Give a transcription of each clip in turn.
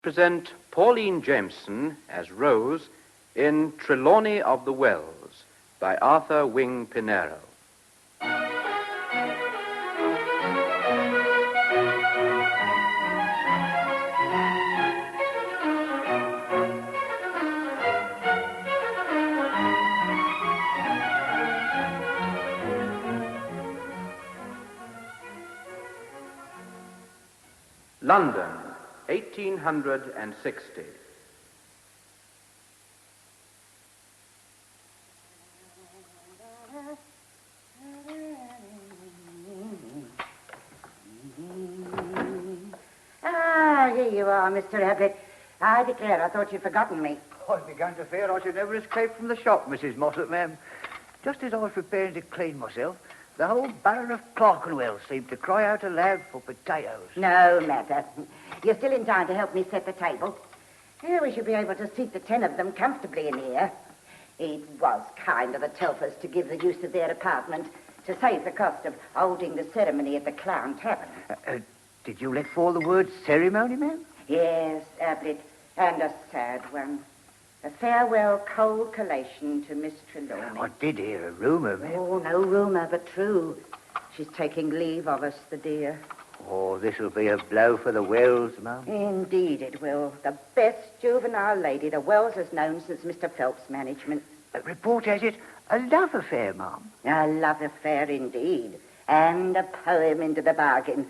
Present Pauline Jameson as Rose in Trelawny of the Wells by Arthur Wing Pinero. London, 1860. Here you are, Mr. Abbott. I declare, I thought you'd forgotten me. I began to fear I should never escape from the shop, Mrs. Mossop, ma'am. Just as I was preparing to clean myself, the whole Baron of Clerkenwell seemed to cry out aloud for potatoes. No matter. You're still in time to help me set the table. Here we should be able to seat the 10 of them comfortably in here. It was kind of the Telfers to give the use of their apartment to save the cost of holding the ceremony at the Clown Tavern. Did you let fall the word ceremony, ma'am? Yes, Ablett, and a sad one. A farewell cold collation to Miss Trelawny. I did hear a rumour, ma'am. Oh, no rumour, but true. She's taking leave of us, the dear. Oh, this'll be a blow for the Wells, ma'am. Indeed it will. The best juvenile lady the Wells has known since Mr. Phelps' management. Report has it a love affair, ma'am. A love affair, indeed. And a poem into the bargain.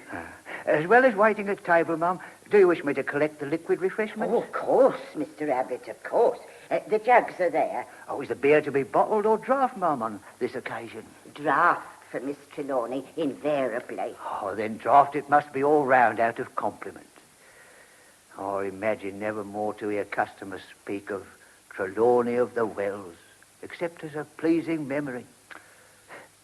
As well as waiting at table, ma'am, do you wish me to collect the liquid refreshments? Oh, of course, Mr. Abbott, of course. The jugs are there. Oh, is the beer to be bottled or draft, ma'am, on this occasion? Draft for Miss Trelawny, invariably. Oh, then draft it must be all round out of compliment. Oh, I imagine never more to hear customers speak of Trelawny of the Wells, except as a pleasing memory.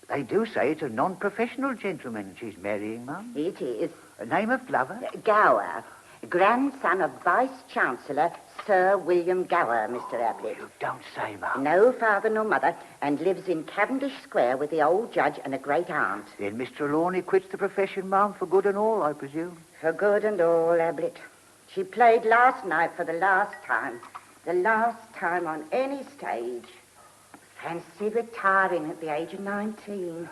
They do say it's a non-professional gentleman she's marrying, ma'am. It is. A name of lover? Gower, grandson of Vice-Chancellor Sir William Gower, Mr. Ablett. You don't say, ma'am. No father nor mother, and lives in Cavendish Square with the old judge and a great-aunt. Then Miss Trelawny quits the profession, ma'am, for good and all, I presume? For good and all, Ablett. She played last night for the last time. The last time on any stage. Fancy retiring at the age of 19.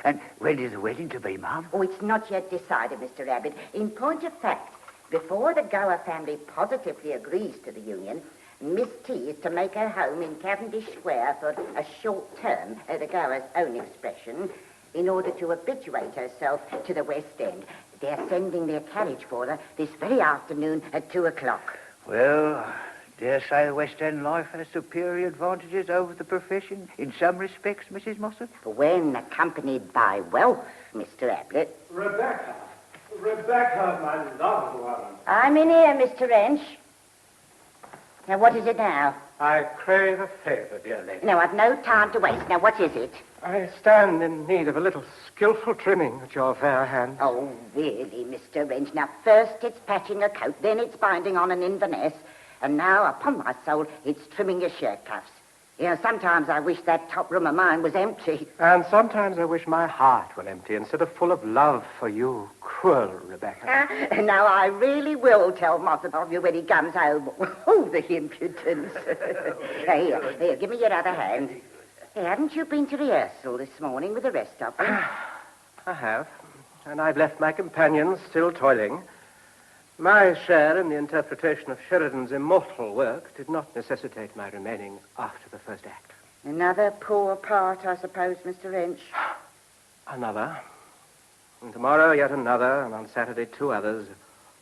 And when is the wedding to be, ma'am? Oh, it's not yet decided, Mr. Abbott. In point of fact, before the Gower family positively agrees to the union, Miss T is to make her home in Cavendish Square for a short term, the Gower's own expression, in order to habituate herself to the West End. They're sending their carriage for her this very afternoon at 2 o'clock. Well, dare say the West End life has superior advantages over the profession in some respects, Mrs. Mossop? When accompanied by wealth, Mr. Ablett. Rebecca, my loved one. I'm in here, Mr. Wrench. Now, what is it now? I crave a favour, dear lady. No, I've no time to waste. Now, what is it? I stand in need of a little skillful trimming at your fair hands. Oh, really, Mr. Wrench. Now, first it's patching a coat, then it's binding on an Inverness, and now, upon my soul, it's trimming your shirt cuffs. You know, sometimes I wish that top room of mine was empty. And sometimes I wish my heart were empty instead of full of love for you, cruel Rebecca. Now, I really will tell Mossop of you when he comes home. Oh, the impudence. Here, give me your other hand. Hey, haven't you been to rehearsal this morning with the rest of them? I have, and I've left my companions still toiling. My share in the interpretation of Sheridan's immortal work did not necessitate my remaining after the first act. Another poor part, I suppose, Mr. Wrench. Another. And tomorrow yet another, and on Saturday 2 others,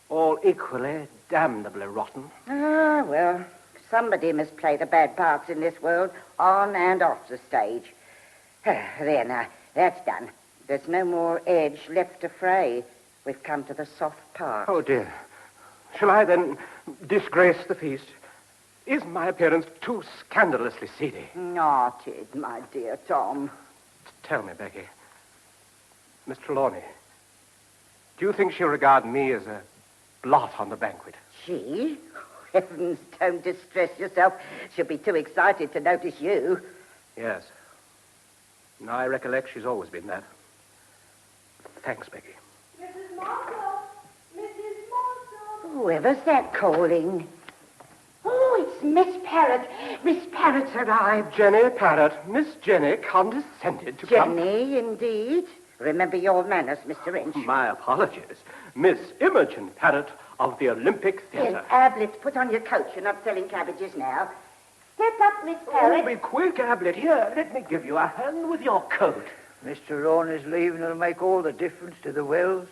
all equally damnably rotten. Ah, well, somebody must play the bad parts in this world, on and off the stage. There now, that's done. There's no more edge left to fray. We've come to the soft part. Oh, dear. Shall I then disgrace the feast? Is my appearance too scandalously seedy? Not it, my dear Tom. Tell me, Becky. Miss Trelawny, do you think she'll regard me as a blot on the banquet? She? Heavens, don't distress yourself. She'll be too excited to notice you. Yes. Now I recollect she's always been that. Thanks, Becky. Mrs. Mossop! Mrs. Mossop! Whoever's that calling? Oh, it's Miss Parrott. Miss Parrott's arrived. Jenny Parrott. Miss Jenny condescended to come... Jenny, indeed. Remember your manners, Mr. Wrench. My apologies. Miss Imogen Parrott of the Olympic Theatre. Yes, Ablett, put on your coat. You're not selling cabbages now. Step up, Miss Parrott. Oh, be quick, Ablett. Here, let me give you a hand with your coat. Mr. Trelawny's leaving will make all the difference to the Wells.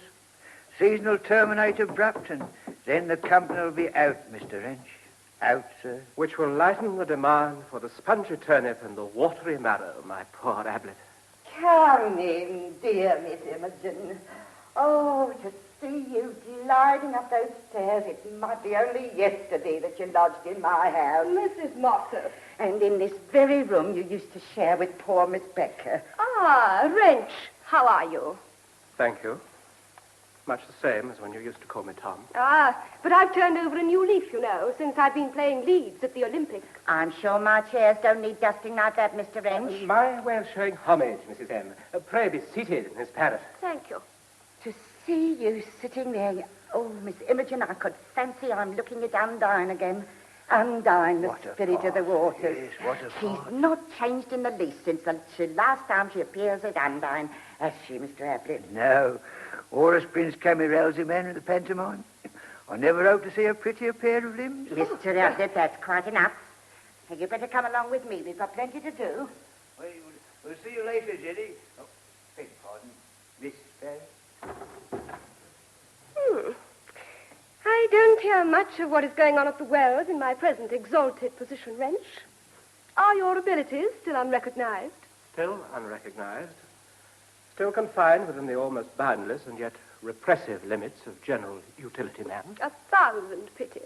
Season will terminate abrupt, and then the company will be out, Mr. Wrench. Out, sir. Which will lighten the demand for the spongy turnip and the watery marrow, my poor Ablett. Come in, dear Miss Imogen. Oh, to see you gliding up those stairs. It might be only yesterday that you lodged in my house. Mrs. Mossop. And in this very room you used to share with poor Miss Becker. Ah, Wrench. How are you? Thank you. Much the same as when you used to call me Tom. Ah, but I've turned over a new leaf, you know, since I've been playing leads at the Olympic. I'm sure my chairs don't need dusting like that, Mr. Wrench. My way of showing homage, Mrs. M. Pray be seated, Miss Parrott. Thank you. To see you sitting there, oh, Miss Imogen, I could fancy I'm looking at Undine again. Undine, the What a spirit of the part. waters. Yes, what a She's part. not changed in the least since the last time she appears at Undine, has she, Mr. Ablett? No. Horus Prince Camaralzaman in the pantomime. I never hoped to see a prettier pair of limbs. Mr. Ablett, that's quite enough. You better come along with me. We've got plenty to do. We'll see you later, Jenny. Oh, beg pardon. Miss Parrott. I don't hear much of what is going on at the Wells in my present exalted position, Wrench. Are your abilities still unrecognized? Still unrecognized. Still confined within the almost boundless and yet repressive limits of general utility man. 1,000 pities.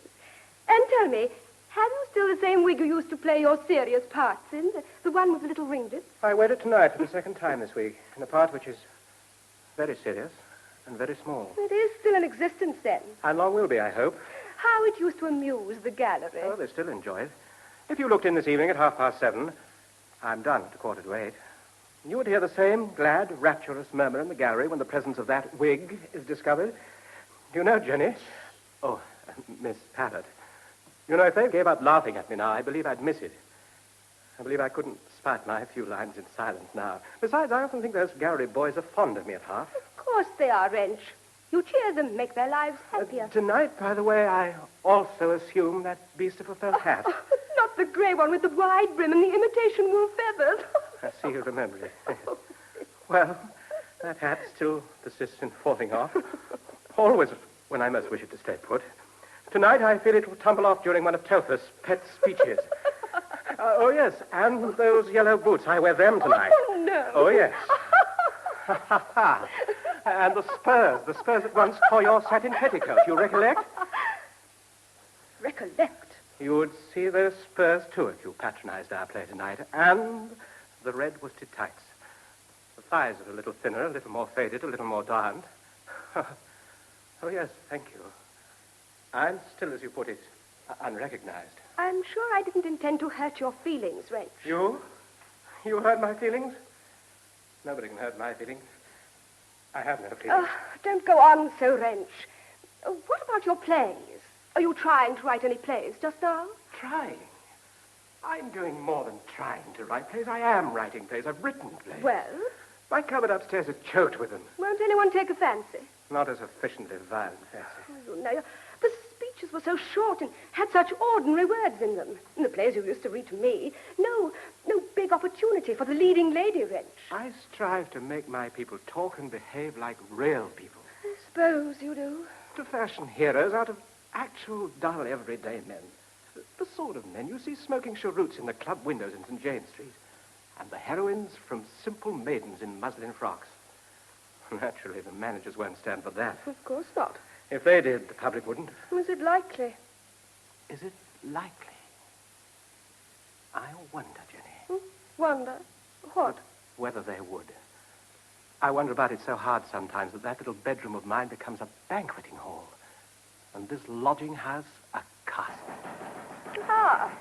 And tell me, have you still the same wig you used to play your serious parts in? The one with the little ringlets? I wear it tonight for the second time this week, in a part which is very serious and very small. It is still in existence, then. And long will be, I hope. How it used to amuse the gallery. Oh, they still enjoy it. If you looked in this evening at 7:30, I'm done at 7:45. You would hear the same glad, rapturous murmur in the gallery when the presence of that wig is discovered. You know, Jenny... Oh, Miss Parrott. You know, if they gave up laughing at me now, I believe I'd miss it. I believe I couldn't spout my few lines in silence now. Besides, I often think those gallery boys are fond of me at half. Of course they are, Wrench. You cheer them, make their lives happier. Tonight, by the way, I also assume that beast of a felt hat. Not the grey one with the wide brim and the imitation wool feathers. I see you remember it. Well, that hat still persists in falling off. Always when I most wish it to stay put. Tonight I feel it will tumble off during one of Telfer's pet speeches. Oh, yes, and those yellow boots. I wear them tonight. Oh, no. Oh, yes. And the spurs that once tore your satin petticoat, you recollect? Recollect? You would see those spurs, too, if you patronized our play tonight. And the red worsted tights. The thighs are a little thinner, a little more faded, a little more darned. Oh, yes, thank you. I'm still, as you put it, unrecognized. I'm sure I didn't intend to hurt your feelings, Wrench. You? You hurt my feelings? Nobody can hurt my feelings. I have no feelings. Oh, don't go on so, Wrench. What about your plays? Are you trying to write any plays just now? Trying? I'm doing more than trying to write plays. I am writing plays. I've written plays. Well? My cupboard upstairs is choked with them. Won't anyone take a fancy? Not a sufficiently violent fancy. Oh, you know, the speeches were so short and had such ordinary words in them. In the plays you used to read to me, no big opportunity for the leading lady, Wrench. I strive to make my people talk and behave like real people. I suppose you do. To fashion heroes out of actual dull everyday men. The sort of men you see smoking cheroots in the club windows in St. James Street. And the heroines from simple maidens in muslin frocks. Naturally, the managers won't stand for that. Of course not. If they did, the public wouldn't. Was it likely? Is it likely? I wonder, Jenny. Wonder? What? Whether they would. I wonder about it so hard sometimes that little bedroom of mine becomes a banqueting hall. And this lodging house a castle. Ah.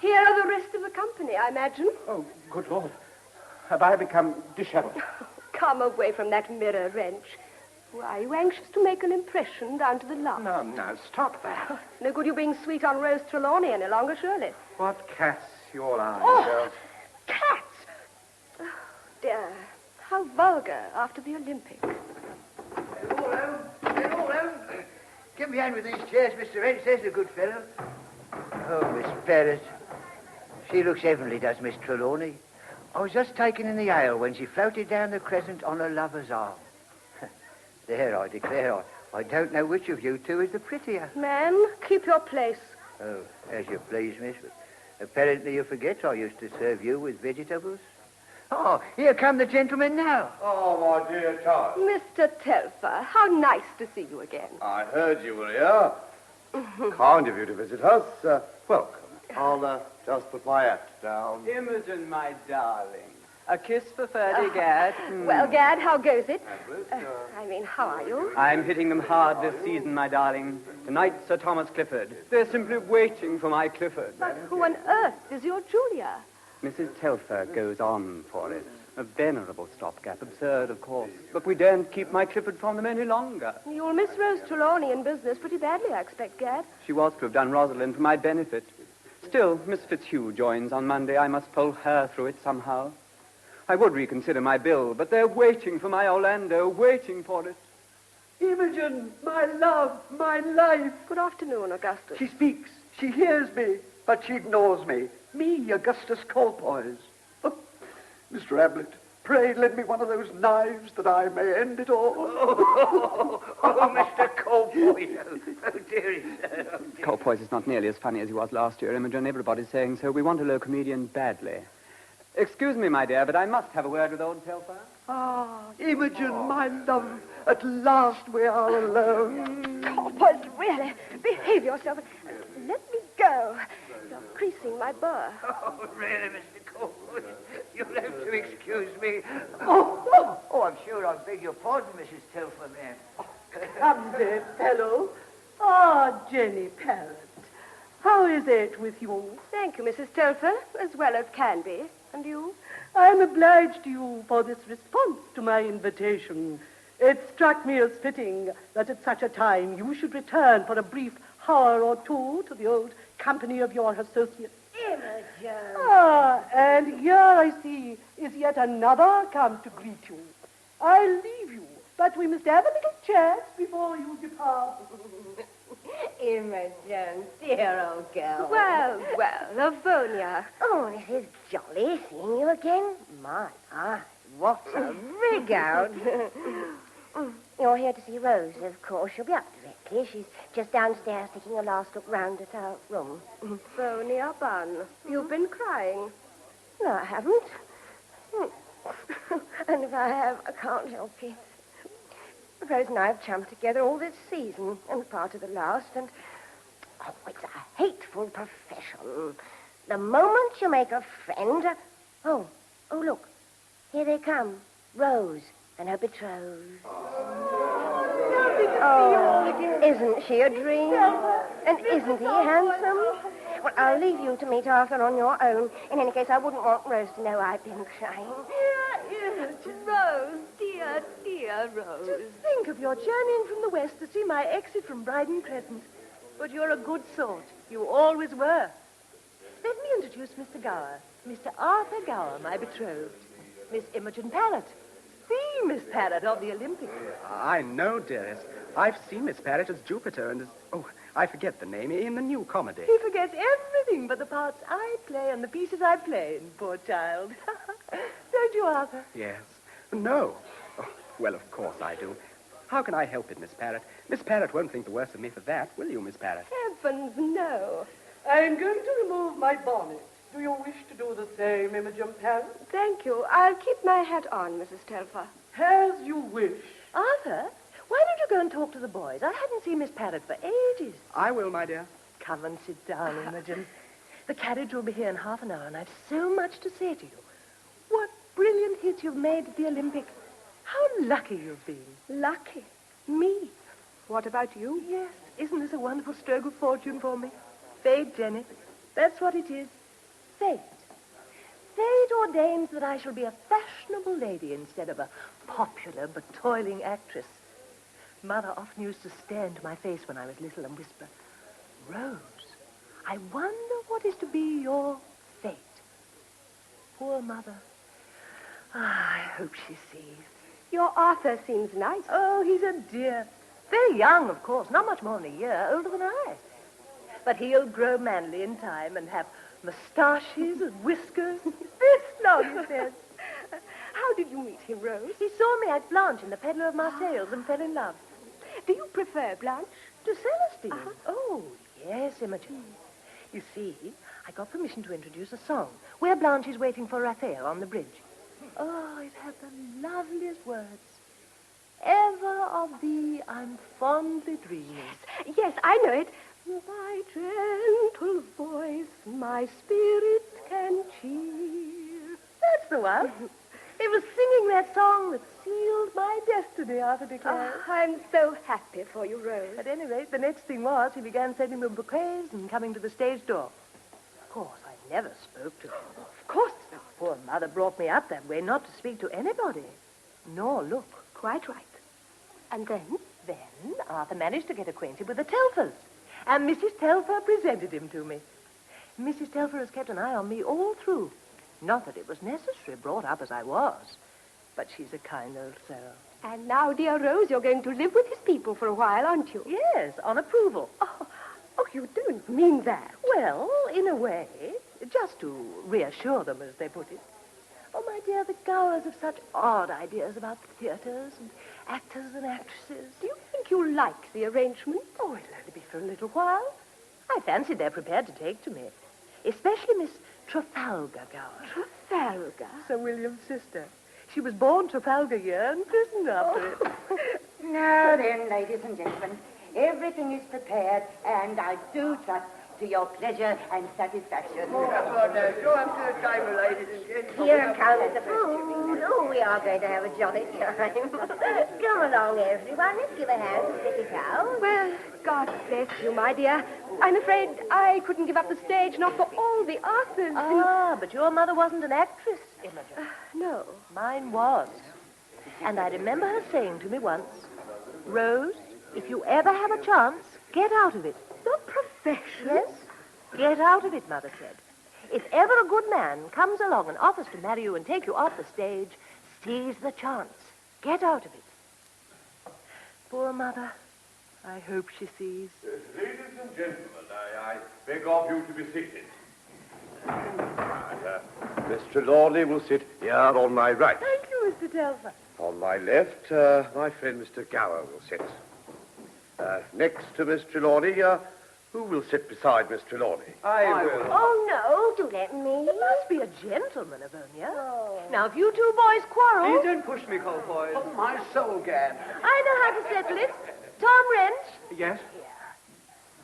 Here are the rest of the company, I imagine. Oh, good Lord. Have I become disheveled? Come away from that mirror, Wrench. Well, are you anxious to make an impression down to the last? No, stop that. No good you being sweet on Rose Trelawny any longer, surely. What cats you all are, Oh, cats! Oh, dear. How vulgar after the Olympics. Hello. Give me a hand with these chairs, Mr. Ed. There's a good fellow. Oh, Miss Barrett. She looks heavenly, does Miss Trelawney. I was just taking in the ale when she floated down the crescent on her lover's arm. There, I declare, I don't know which of you two is the prettier. Ma'am, keep your place. Oh, as you please, miss. But apparently you forget I used to serve you with vegetables. Oh, here come the gentlemen now. Oh, my dear child. Mr. Telfer, how nice to see you again. I heard you were here. Kind of you to visit us. Welcome. I'll just put my act down. Imogen, my darling. A kiss for Ferdy, Gad. Well, Gad, how goes it? How are you? I'm hitting them hard this season, my darling. Tonight, Sir Thomas Clifford. They're simply waiting for my Clifford. But who on earth is your Julia? Mrs. Telfer goes on for it. A venerable stopgap. Absurd, of course. But we daren't keep my Clifford from them any longer. You'll miss Rose Trelawny in business pretty badly, I expect, Gad. She was to have done Rosalind for my benefit. Still, Miss Fitzhugh joins on Monday. I must pull her through it somehow. I would reconsider my bill, but they're waiting for my Orlando, waiting for it. Imogen, my love, my life. Good afternoon, Augustus. She speaks. She hears me, but she ignores me. Me, Augustus Colpoys. Oh, Mr. Ablett, pray lend me one of those knives that I may end it all. Mr. Colpoys. Oh, dearie. Colpoys is not nearly as funny as he was last year, Imogen. Everybody's saying so. We want a low comedian badly. Excuse me, my dear, but I must have a word with old Telfer. Ah, Imogen, my love, at last we are alone. Colpoys, really, behave yourself. Let me go. You're creasing my burr. Oh, really, Mr. Colpoys? You'll have to excuse me. Oh, I'm sure I beg your pardon, Mrs. Telfer, ma'am. Come there, fellow. Ah, Jenny Parrott. How is it with you? Thank you, Mrs. Telfer, as well as can be. And you? I'm obliged to you for this response to my invitation. It struck me as fitting that at such a time you should return for a brief hour or two to the old company of your associates. Imogen. Ah, and here I see is yet another come to greet you. I'll leave you, but we must have a little chat before you depart. Imogen, dear old girl. Well, Livonia. Oh, this is jolly seeing you again. My eye, what a rig out. You're here to see Rose, of course. She'll be up directly. She's just downstairs taking a last look round at our room. Livonia Bunn, you've been crying. No, I haven't. And if I have, I can't help it. Rose and I have chummed together all this season and part of the last, and it's a hateful profession. The moment you make a friend... Oh, look. Here they come. Rose and her betrothed. Oh, isn't she a dream? And isn't he handsome? Well, I'll leave you to meet Arthur on your own. In any case, I wouldn't want Rose to know I've been crying. Rose, dear Rose. Just think of your journeying from the west to see my exit from Bryden Crescent. But you're a good sort. You always were. Let me introduce Mr. Gower. Mr. Arthur Gower, my betrothed. Miss Imogen Parrott. The Miss Parrott of the Olympics. I know, dearest. I've seen Miss Parrott as Jupiter and as... Oh, I forget the name, in the new comedy. He forgets everything but the parts I play and the pieces I play, poor child. Don't you, Arthur? Yes. No. Oh, well, of course I do. How can I help it, Miss Parrott? Miss Parrott won't think the worse of me for that, will you, Miss Parrott? Heavens, no. I'm going to remove my bonnet. Do you wish to do the same, Imogen Parrott? Thank you. I'll keep my hat on, Mrs. Telfer. As you wish. Arthur, why don't you go and talk to the boys? I haven't seen Miss Parrott for ages. I will, my dear. Come and sit down, Imogen. The carriage will be here in half an hour, and I've so much to say to you. What brilliant hit you've made at the Olympic. How lucky you've been. Lucky? Me? What about you? Yes, isn't this a wonderful stroke of fortune for me? Fate, Jenny. That's what it is. Fate. Fate ordains that I shall be a fashionable lady instead of a popular but toiling actress. Mother often used to stare into my face when I was little and whisper, Rose, I wonder what is to be your fate. Poor Mother. I hope she sees. Your Arthur seems nice. Oh, he's a dear. Very young, of course, not much more than a year, older than I. But he'll grow manly in time and have moustaches and whiskers. This long, he says. How did you meet him, Rose? He saw me at Blanche in the Peddler of Marseilles and fell in love. Do you prefer Blanche? To Celestine? Oh, yes, Imogen. You see, I got permission to introduce a song where Blanche is waiting for Raphael on the bridge. Oh, it had the loveliest words. Ever of thee I'm fondly dreaming. Yes, I know it. My gentle voice, my spirit can cheer. That's the one. It was singing that song that sealed my destiny, Arthur declared. Oh, I'm so happy for you, Rose. At any rate, the next thing was he began sending me bouquets and coming to the stage door. Of course, I never spoke to him. Of course not. Poor Mother brought me up that way not to speak to anybody, nor look. Quite right. And then? Then Arthur managed to get acquainted with the Telfers, and Mrs. Telfer presented him to me. Mrs. Telfer has kept an eye on me all through. Not that it was necessary, brought up as I was, but she's a kind old soul. And now, dear Rose, you're going to live with his people for a while, aren't you? Yes, on approval. Oh, you don't mean that. Well, in a way, just to reassure them, as they put it. Oh, my dear, the Gowers have such odd ideas about theatres and actors and actresses. Do you think you'll like the arrangement? Oh, it'll only be for a little while. I fancy they're prepared to take to me, especially Miss Trafalgar Gower. Trafalgar? Sir William's sister. She was born Trafalgar year and christened after it. Now then, ladies and gentlemen, everything is prepared, and I do trust to your pleasure and satisfaction. Go up to the table, ladies and gentlemen. Here comes the food. Oh, we are going to have a jolly time. Come along, everyone. Let's give a hand to Mrs. Howe. Well, God bless you, my dear. I'm afraid I couldn't give up the stage, not for all the Arthurs. But your mother wasn't an actress, Imogen. No. Mine was. And I remember her saying to me once, Rose, if you ever have a chance, get out of it. The profession? Yes. Get out of it, Mother said. If ever a good man comes along and offers to marry you and take you off the stage, seize the chance. Get out of it. Poor Mother. I hope she sees. Ladies and gentlemen, I beg of you to be seated. Miss Trelawny will sit here on my right. Thank you, Mr. Telfer. On my left, my friend Mr. Gower will sit. Next to Miss Trelawny, who will sit beside Miss Trelawny? I will. Oh, no, do let me. You must be a gentleman, Avonia. Now, if you two boys quarrel... Please don't push me, Colfoy. Oh, my soul, Gad. I know how to settle it. Tom Wrench. Yes?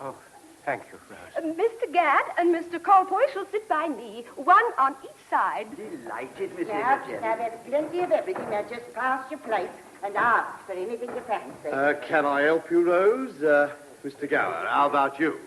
Oh, thank you, Rose. Mr. Gadd and Mr. Colpoy shall sit by me, one on each side. Delighted, Miss Now, Imogen. there's plenty of everything. Now, just pass your plate and ask for anything you fancy. Can I help you, Rose? Mr. Gower, how about you?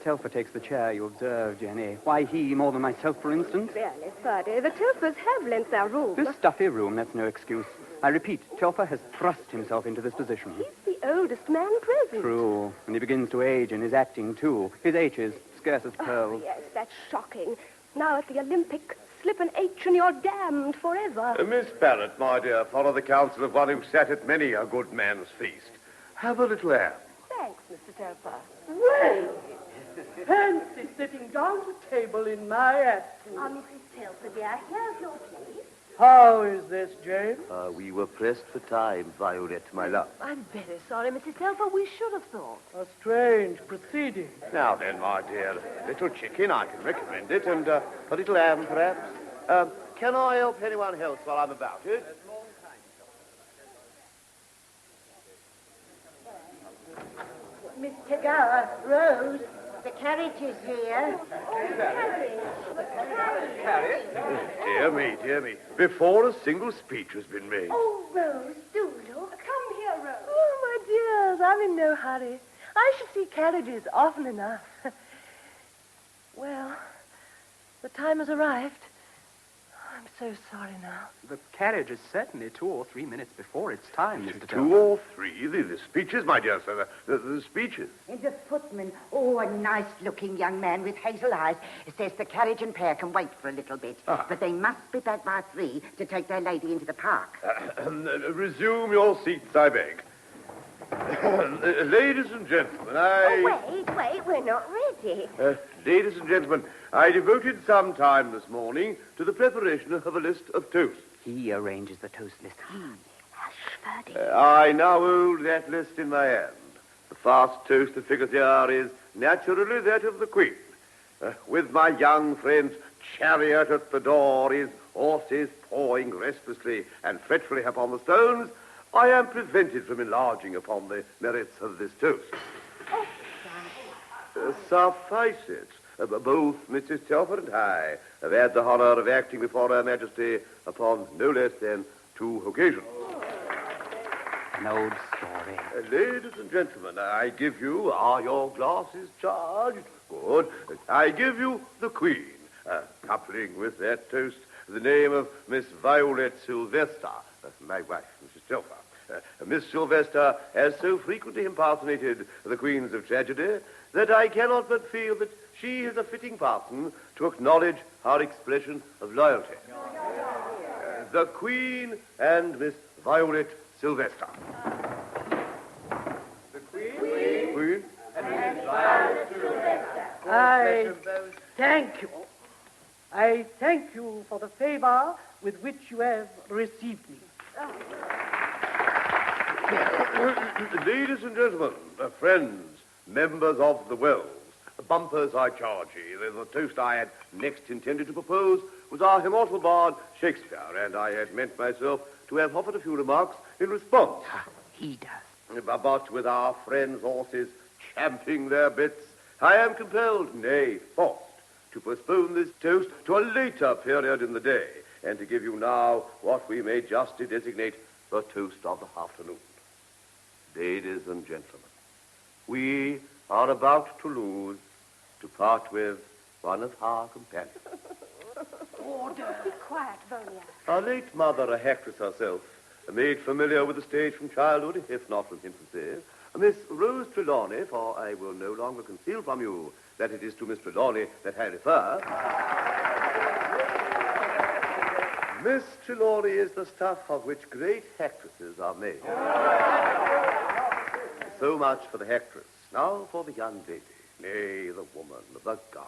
Telfer takes the chair, you observe, Jenny. Why he more than myself, for instance? Really, Ferdy, the Telfers have lent their room. This stuffy room, that's no excuse. I repeat, Telfer has thrust himself into this position. He's the oldest man present. True, and he begins to age in his acting, too. His H is scarce as pearls. Oh, yes, that's shocking. Now at the Olympic, slip an H and you're damned forever. Miss Barrett, my dear, follow the counsel of one who sat at many a good man's feast. Have a little ham. Thanks, Mr. Telfer. Well, fancy sitting down to table in my absence. Mrs. Telfer, dear, here's your plate. How is this, James? We were pressed for time, Violet, my love. I'm very sorry, Mrs. Telfer. We should have thought. A strange proceeding. Now then, my dear, little chicken, I can recommend it, and a little ham, perhaps. Can I help anyone else while I'm about it? Mr. Gower, Rose, the carriage is here. Dear me. Before a single speech has been made. Oh, Rose, do look. Come here, Rose. Oh, my dears, I'm in no hurry. I should see carriages often enough. Well, the time has arrived. I'm so sorry now. The carriage is certainly 2 or 3 minutes before its time, Mr. 2 or 3? The speeches, my dear sir. The speeches. And the footman, oh, a nice-looking young man with hazel eyes, says the carriage and pair can wait for a little bit. But they must be back by 3 to take their lady into the park. Resume your seats, I beg. Ladies and gentlemen, Oh, wait, we're not ready. Ladies and gentlemen, I devoted some time this morning to the preparation of a list of toasts. He arranges the toast list. Hush, Ferdy. I now hold that list in my hand. The first toast that figures here is naturally that of the Queen. With my young friend's chariot at the door, his horses pawing restlessly and fretfully upon the stones, I am prevented from enlarging upon the merits of this toast. Suffice it, both Mrs. Telford and I have had the honor of acting before Her Majesty upon no less than 2 occasions. An old story. Ladies and gentlemen, I give you, are your glasses charged? Good. I give you the Queen, coupling with that toast the name of Miss Violet Sylvester, my wife, Mrs. Telford. Miss Sylvester has so frequently impersonated the queens of tragedy that I cannot but feel that she is a fitting person to acknowledge her expression of loyalty. The Queen and Miss Violet Sylvester. The Queen and Miss Violet Sylvester. I thank you. I thank you for the favor with which you have received me. Ladies and gentlemen, friends, members of the Wells, bumpers I charge ye, the toast I had next intended to propose was our immortal bard Shakespeare, and I had meant myself to have offered a few remarks in response. He does. But with our friends' horses champing their bits, I am compelled, nay, forced, to postpone this toast to a later period in the day, and to give you now what we may justly designate the toast of the afternoon. Ladies and gentlemen, we are about to lose, to part with one of our companions. Order. Be quiet, Volia. Our late mother, a actress herself, made familiar with the stage from childhood, if not from infancy, Miss Rose Trelawny, for I will no longer conceal from you that it is to Miss Trelawny that I refer. Miss Trelawny is the stuff of which great actresses are made. So much for the actress. Now for the young lady. Nay, the woman, the girl.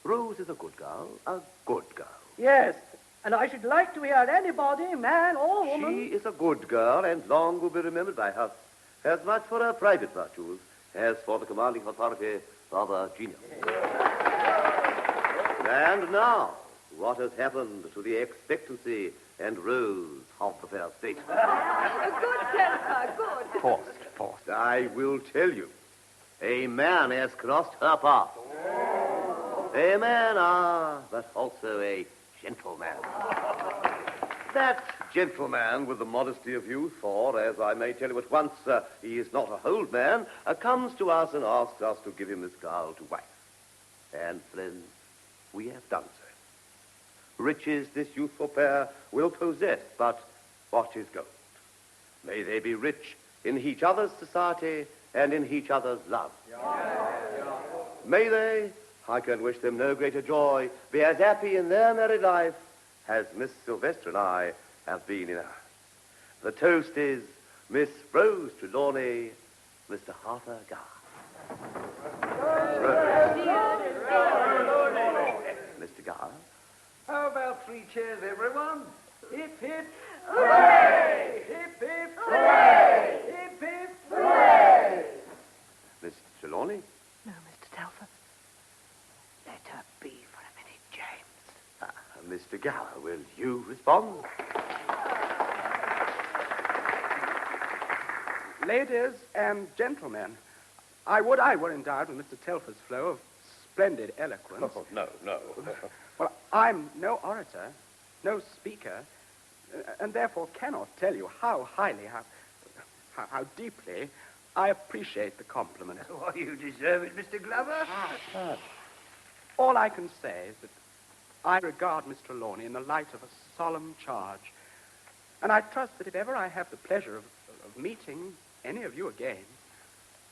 Rose is a good girl, a good girl. Yes, and I should like to hear anybody, man or woman. She is a good girl, and long will be remembered by us, as much for her private virtues as for the commanding authority of her genius. And now, what has happened to the expectancy and rose of the fair state? Good, Telfer, good. Forced. I will tell you. A man has crossed her path. A man, but also a gentleman. That gentleman with the modesty of youth, for, as I may tell you at once, he is not a old man, comes to us and asks us to give him this girl to wife. And, friends, we have done so. Riches this youthful pair will possess, but what is gold? May they be rich in each other's society and in each other's love. May they, I can wish them no greater joy, be as happy in their married life as Miss Sylvester and I have been in ours. The toast is Miss Rose Trelawny, Mr. Arthur Gower. Mr. Gower. How about 3 cheers, everyone? Hip, hip. Hooray! Hip, hip. Hooray! Hip, hip. Hooray! Miss Trelawny? No, Mr. Telford. Let her be for a minute, James. Mr. Gower, will you respond? Ladies and gentlemen, I would I were endowed with Mr. Telfer's flow of splendid eloquence. Oh, no. Well, I'm no orator, no speaker, and therefore cannot tell you how highly, how deeply I appreciate the compliment. Well, you deserve it, Mr. Glover. All I can say is that I regard Miss Trelawney in the light of a solemn charge. And I trust that if ever I have the pleasure of meeting any of you again,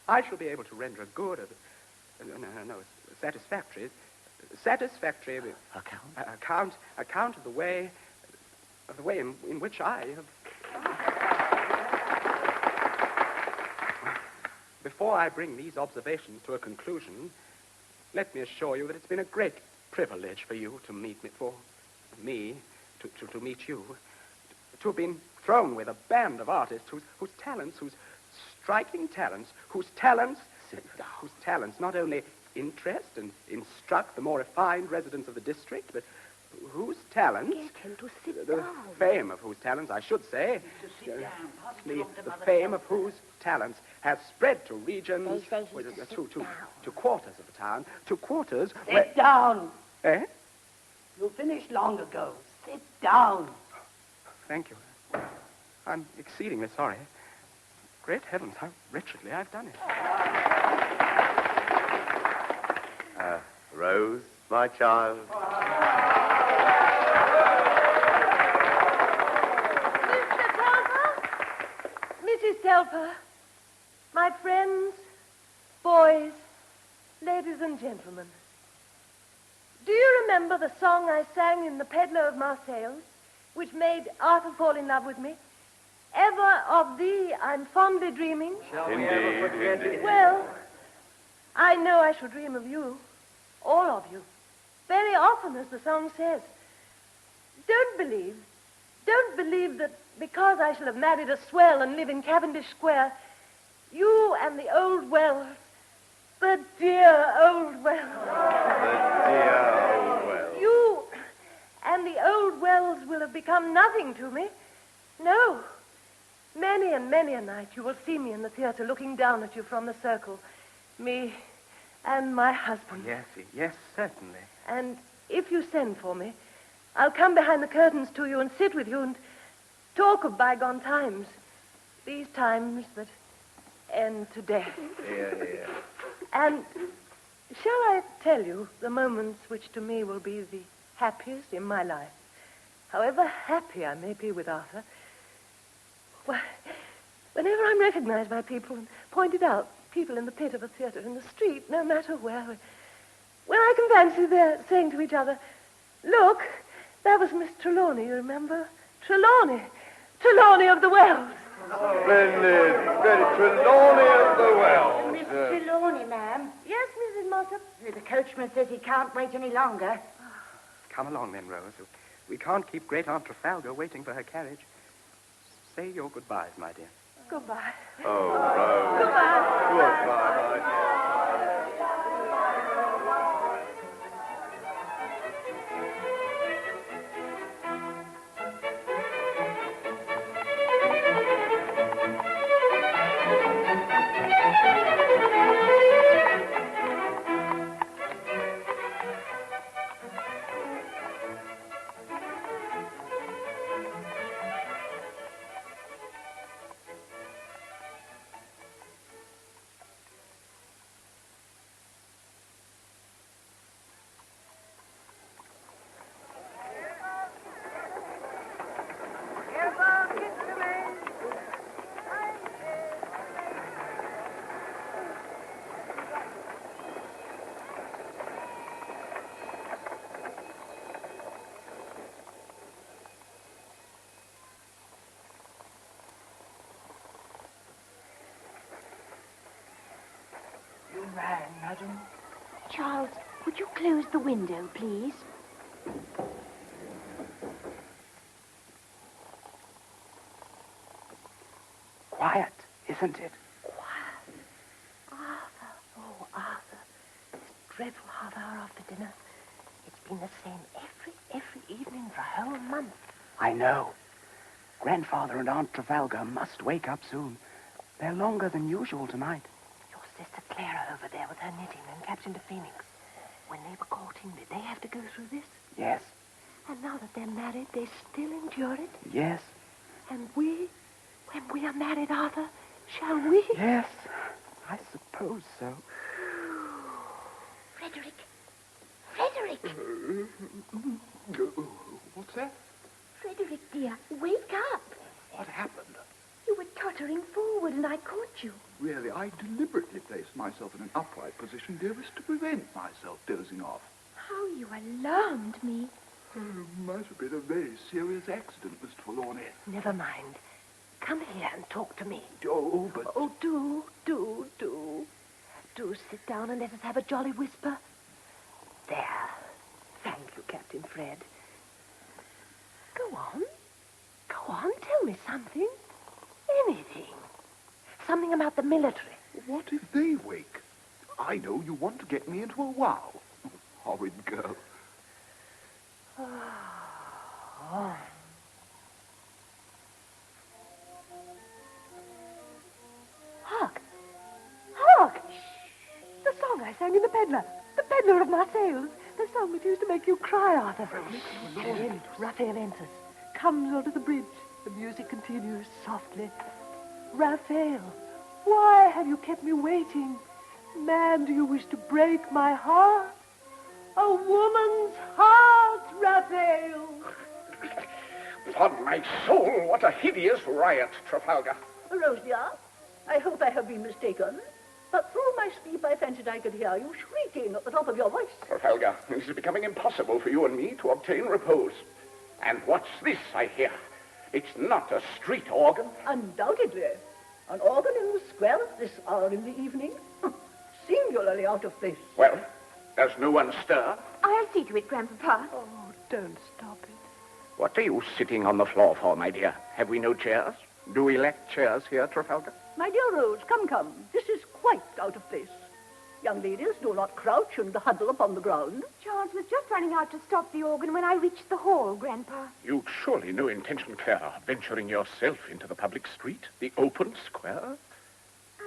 I shall be able to render a good, a satisfactory account of the way in which I have. Before I bring these observations to a conclusion, let me assure you that it's been a great privilege for you to meet me, to meet you, to have been thrown with a band of artists whose striking talents, whose talents not only interest and instruct the more refined residents of the district, but whose talents... Get him to sit the down. fame of whose talents, I should say... the fame of whose talents has spread to regions... to quarters of the town, to quarters... Sit down. Eh? You finished long ago. Sit down. Thank you. I'm exceedingly sorry. Great heavens, how wretchedly I've done it. Rose, my child. Mr. Telfer, Mrs. Telfer, my friends, boys, ladies and gentlemen. Do you remember the song I sang in The Peddler of Marseilles, which made Arthur fall in love with me? Ever of thee I'm fondly dreaming. Indeed. Well, I know I shall dream of you, all of you, very often, as the song says. Don't believe that because I shall have married a swell and live in Cavendish Square, you and the old Wells, the dear old Wells, you and the old Wells will have become nothing to me. No. Many and many a night you will see me in the theater looking down at you from the circle. Me and my husband. Yes, certainly. And if you send for me, I'll come behind the curtains to you and sit with you and talk of bygone times. These times that end to death. Yeah. And shall I tell you the moments which to me will be the happiest in my life? However happy I may be with Arthur, why, whenever I'm recognized by people and pointed out, people in the pit of a theater, in the street, no matter where, when I can fancy they're saying to each other, look, that was Miss Trelawney, you remember? Trelawney of the Wells. Splendid. Trelawney of the Wells. Miss Trelawney, ma'am. Yes, Mrs. Mossop? The coachman says he can't wait any longer. Come along then, Rose. We can't keep great Aunt Trafalgar waiting for her carriage. Say your goodbyes, my dear. Goodbye. Oh, Rose. Goodbye, my dear. Rang, madam. Charles, would you close the window, please? Quiet, isn't it? Quiet. Arthur. Oh, Arthur. This dreadful half hour after dinner. It's been the same every evening for a whole month. I know. Grandfather and Aunt Trafalgar must wake up soon. They're longer than usual tonight. Your sister Clara over there with her knitting and Captain de Phoenix. When they were courting, did they have to go through this? Yes. And now that they're married, they still endure it? Yes. And we, when we are married, Arthur, shall we? Yes, I suppose so. Frederick. What's that? Frederick, dear, wake up. What happened? You were tottering forward and I caught you. Really, I deliberately placed myself in an upright position, dearest, to prevent myself dozing off. How you alarmed me. Might have been a very serious accident, Miss Trelawny. Never mind. Come here and talk to me. Oh, but... Oh, do. Do sit down and let us have a jolly whisper. There. Thank you, Captain Fred. Go on, tell me something. Anything. Something about the military. What if they wake? I know you want to get me into a row. Horrid girl. Oh. Hark! The song I sang in the peddler of Marseilles. The song that used to make you cry, Arthur. Raphael enters, comes onto the bridge. The music continues softly. Raphael, why have you kept me waiting? Man, do you wish to break my heart? A woman's heart, Raphael. Upon my soul, what a hideous riot, Trafalgar. Rose, dear, I hope I have been mistaken, but through my sleep I fancied I could hear you shrieking at the top of your voice. Trafalgar, it is becoming impossible for you and me to obtain repose. And what's this I hear? It's not a street organ. Undoubtedly. An organ in the square at this hour in the evening? Singularly out of place. Well, does no one stir? I'll see to it, Grandpapa. Oh, don't stop it. What are you sitting on the floor for, my dear? Have we no chairs? Do we lack chairs here, Trafalgar? My dear Rose, come. This is quite out of place. Young ladies do not crouch and huddle upon the ground. Charles was just running out to stop the organ when I reached the hall, Grandpa. You'd surely no intention, Clara, of venturing yourself into the public street, the open square?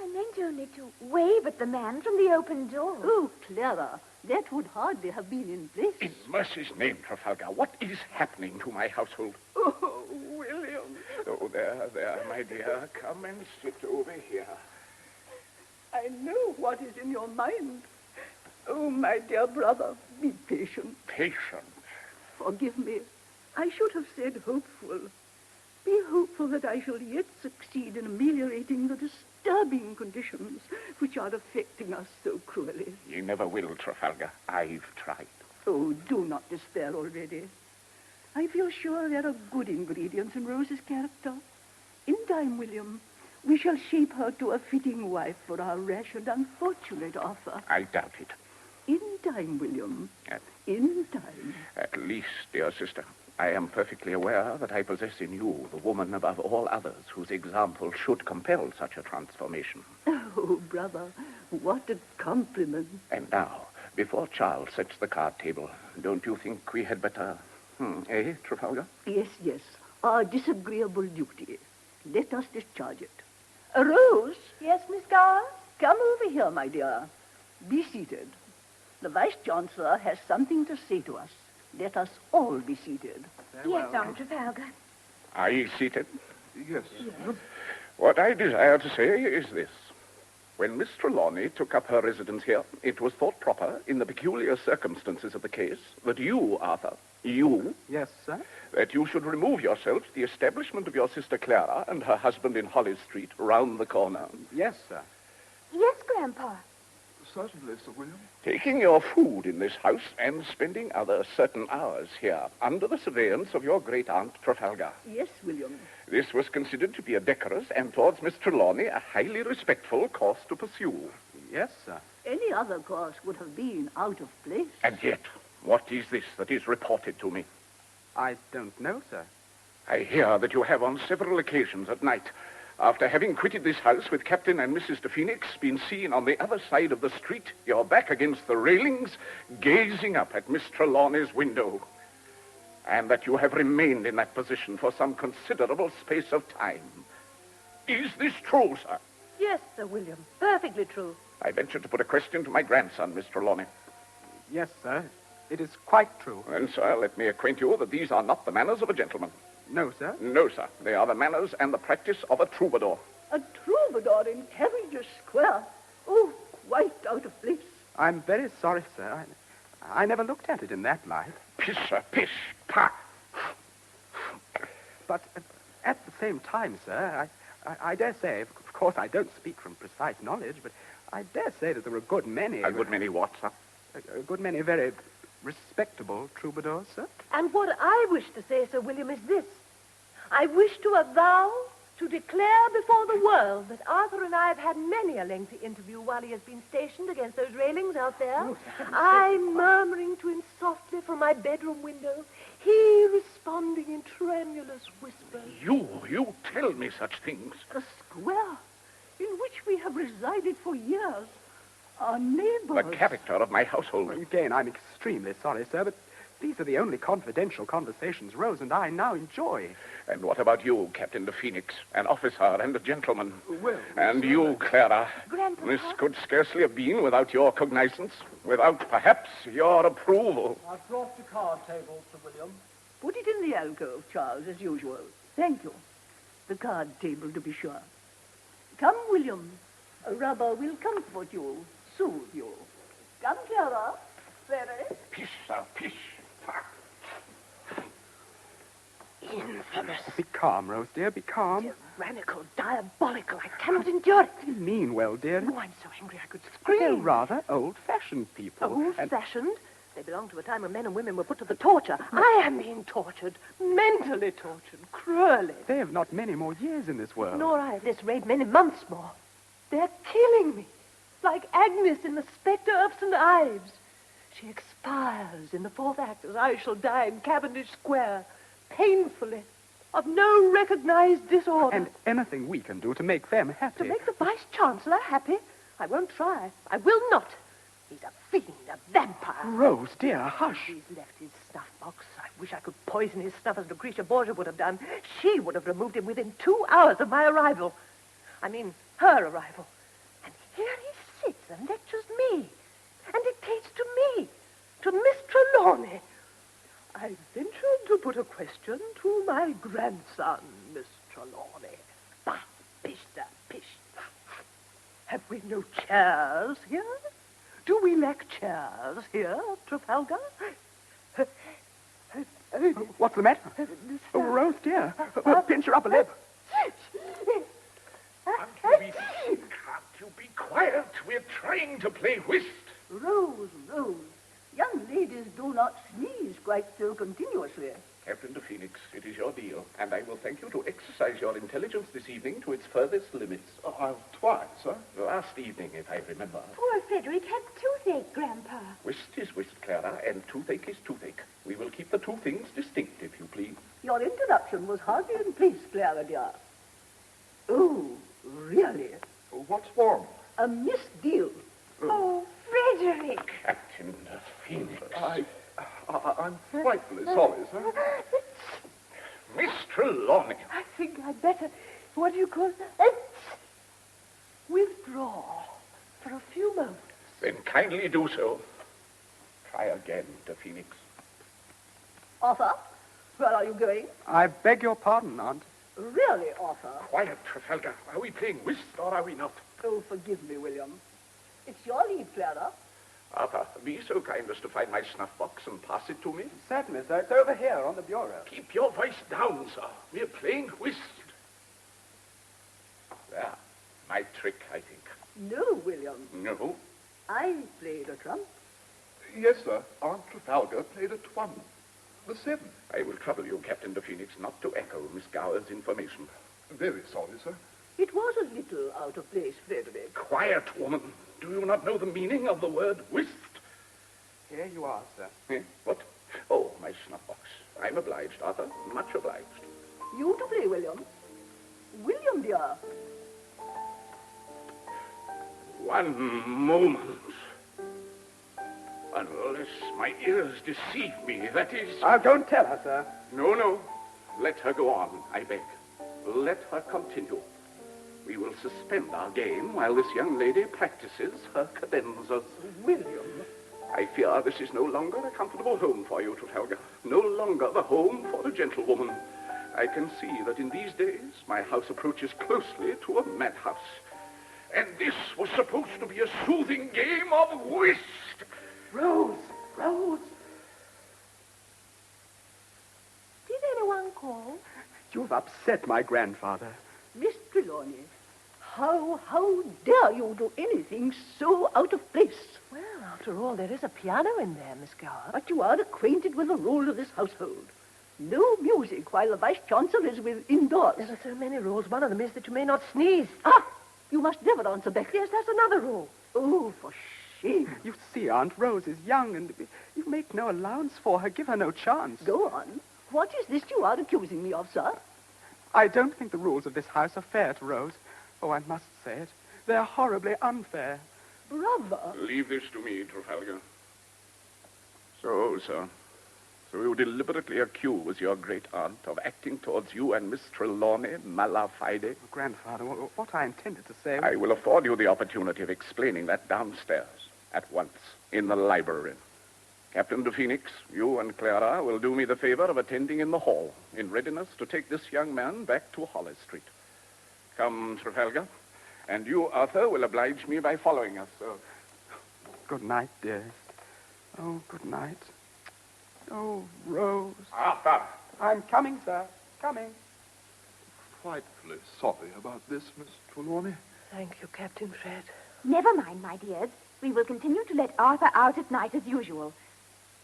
I meant only to wave at the man from the open door. Oh, Clara, that would hardly have been in place. In mercy's name, Trafalgar, what is happening to my household? Oh, William. Oh, there, my dear. Come and sit over here. I know what is in your mind. Oh, my dear brother, be patient. Patient? Forgive me. I should have said hopeful. Be hopeful that I shall yet succeed in ameliorating the disturbing conditions which are affecting us so cruelly. You never will, Trafalgar. I've tried. Oh, do not despair already. I feel sure there are good ingredients in Rose's character. In time, William, we shall shape her to a fitting wife for our rash and unfortunate Arthur. I doubt it. In time, William. In time. At least, dear sister, I am perfectly aware that I possess in you the woman above all others whose example should compel such a transformation. Oh, brother, what a compliment. And now, before Charles sets the card table, don't you think we had better... Trafalgar? Yes. Our disagreeable duty. Let us discharge it. Rose? Yes, Miss Gower? Come over here, my dear. Be seated. The Vice-Chancellor has something to say to us. Let us all be seated. Yes, Aunt Trafalgar. Are you seated? Yes. What I desire to say is this. When Miss Trelawny took up her residence here, it was thought proper, in the peculiar circumstances of the case, that you, Arthur, you... Yes, sir? That you should remove yourself to the establishment of your sister Clara and her husband in Hollis Street, round the corner. Yes, sir. Yes, Grandpa. Certainly, Sir William. Taking your food in this house and spending other certain hours here, under the surveillance of your great-aunt Trafalgar. Yes, William. This was considered to be a decorous and, towards Miss Trelawny, a highly respectful course to pursue. Yes, sir. Any other course would have been out of place. And yet, what is this that is reported to me? I don't know, sir. I hear that you have on several occasions at night, after having quitted this house with Captain and Mrs. de Phoenix, been seen on the other side of the street, your back against the railings, gazing up at Miss Trelawny's window. And that you have remained in that position for some considerable space of time. Is this true, sir? Yes, Sir William. Perfectly true. I venture to put a question to my grandson, Miss Trelawny. Yes, sir. It is quite true. And, sir, let me acquaint you that these are not the manners of a gentleman. No, sir? No, sir. They are the manners and the practice of a troubadour. A troubadour in Cavendish Square? Oh, quite out of place. I'm very sorry, sir. I never looked at it in that light. Pish, sir, pish, pah. But at the same time, sir, I dare say, of course I don't speak from precise knowledge, but I dare say that there are a good many... A good many what, sir? A good many very respectable troubadours, sir. And what I wish to say, Sir William, is this. I wish to avow, to declare before the world that Arthur and I have had many a lengthy interview while he has been stationed against those railings out there. I murmuring to him softly from my bedroom window, he responding in tremulous whispers. You tell me such things. The square in which we have resided for years. Our neighbors. The character of my household. Again, I'm extremely sorry, sir, but these are the only confidential conversations Rose and I now enjoy. And what about you, Captain de Phoenix, an officer and a gentleman? Well, and you, Clara. Grandpapa? This could scarcely have been without your cognizance, without, perhaps, your approval. I've brought the card table, Sir William. Put it in the alcove, Charles, as usual. Thank you. The card table, to be sure. Come, William. A rubber will comfort you, soothe you. Come, Clara. Very. Pish, sir, pish. Infamous. Be calm, Rose, dear, be calm. Tyrannical, diabolical. I cannot endure it. You mean well, dear. Oh, I'm so angry I could scream. They're rather old-fashioned people. Old-fashioned? They belong to a time when men and women were put to the torture. I am being tortured, mentally tortured, cruelly. They have not many more years in this world. Nor I at this rate many months more. They're killing me, like Agnes in the Spectre of St. Ives. She expires in the fourth act as I shall die in Cavendish Square, painfully, of no recognized disorder. And anything we can do to make them happy. To make the Vice-Chancellor happy? I won't try. I will not. He's a fiend, a vampire. Rose, dear, hush. He's left his snuff box. I wish I could poison his snuff as Lucretia Borgia would have done. She would have removed him within 2 hours of my arrival. I mean, her arrival. And here he sits and lectures me, and dictates to me, to Miss Trelawny. I ventured to put a question to my grandson, Miss Trelawny. Bah, pish, sir, pish. Have we no chairs here? Do we lack chairs here, Trafalgar? What's the matter? Oh, Rose, dear. Pinch her upper lip. Can't you be quiet? We're trying to play whist. Rose, Rose. Young ladies do not sneeze quite so continuously. Captain de Phoenix, it is your deal, and I will thank you to exercise your intelligence this evening to its furthest limits. I'll try, sir. Last evening, if I remember. Poor Frederick had toothache, Grandpa. Whist is whist, Clara, and toothache is toothache. We will keep the two things distinct, if you please. Your introduction was hardly in place, Clara, dear. Oh, really? What's wrong? A misdeal. Oh, Frederick. Captain de Phoenix. I'm frightfully sorry, sir. Miss Trelawney. I think I'd better, what do you call it? Withdraw for a few moments. Then kindly do so. Try again, de Phoenix. Arthur, where are you going? I beg your pardon, Aunt. Really, Arthur? Quiet, Trafalgar. Are we playing whist or are we not? Oh, forgive me, William. It's your lead, Clara. Arthur, be so kind as to find my snuff box and pass it to me. Certainly, sir. It's over here on the bureau. Keep your voice down, sir. We're playing whist. There. My trick, I think. No, William. No. I played a trump. Yes, sir. Aunt Trafalgar played a twum. The 7. I will trouble you, Captain de Phoenix, not to echo Miss Gower's information. Very sorry, sir. It was a little out of place, Frederick. Quiet, woman. Do you not know the meaning of the word whist? Here you are, sir. Eh? What? Oh, my snuff box. I'm obliged, Arthur. Much obliged. You to play, William. William, dear. One moment. Unless my ears deceive me, that is... Don't tell her, sir. No. Let her go on, I beg. Let her continue. We will suspend our game while this young lady practices her cadenzas. William. I fear this is no longer a comfortable home for you, Trafalgar. No longer the home for a gentlewoman. I can see that in these days my house approaches closely to a madhouse. And this was supposed to be a soothing game of whist. Rose! Rose! You've upset my grandfather. Miss Trelawny, how dare you do anything so out of place? Well, after all, there is a piano in there, Miss Gower. But you are acquainted with the rule of this household. No music while the Vice-Chancellor is indoors. There are so many rules. One of them is that you may not sneeze. Ah! You must never answer back. Yes, that's another rule. Oh, for shame. You see, Aunt Rose is young, and you make no allowance for her. Give her no chance. Go on. What is this you are accusing me of, sir? I don't think the rules of this house are fair to Rose. Oh, I must say it. They're horribly unfair. Brother. Leave this to me, Trafalgar. So, sir. So you deliberately accuse your great-aunt of acting towards you and Miss Trelawney mala fide? Grandfather, what I intended to say... I will afford you the opportunity of explaining that downstairs, at once, in the library. Captain de Phoenix, you and Clara will do me the favor of attending in the hall, in readiness to take this young man back to Hollis Street. Come, Trafalgar. And you, Arthur, will oblige me by following us. Good night, dearest. Oh, good night. Oh, Rose. Arthur! I'm coming, sir. Coming. Frightfully sorry about this, Miss Trelawney. Thank you, Captain Fred. Never mind, my dears. We will continue to let Arthur out at night as usual.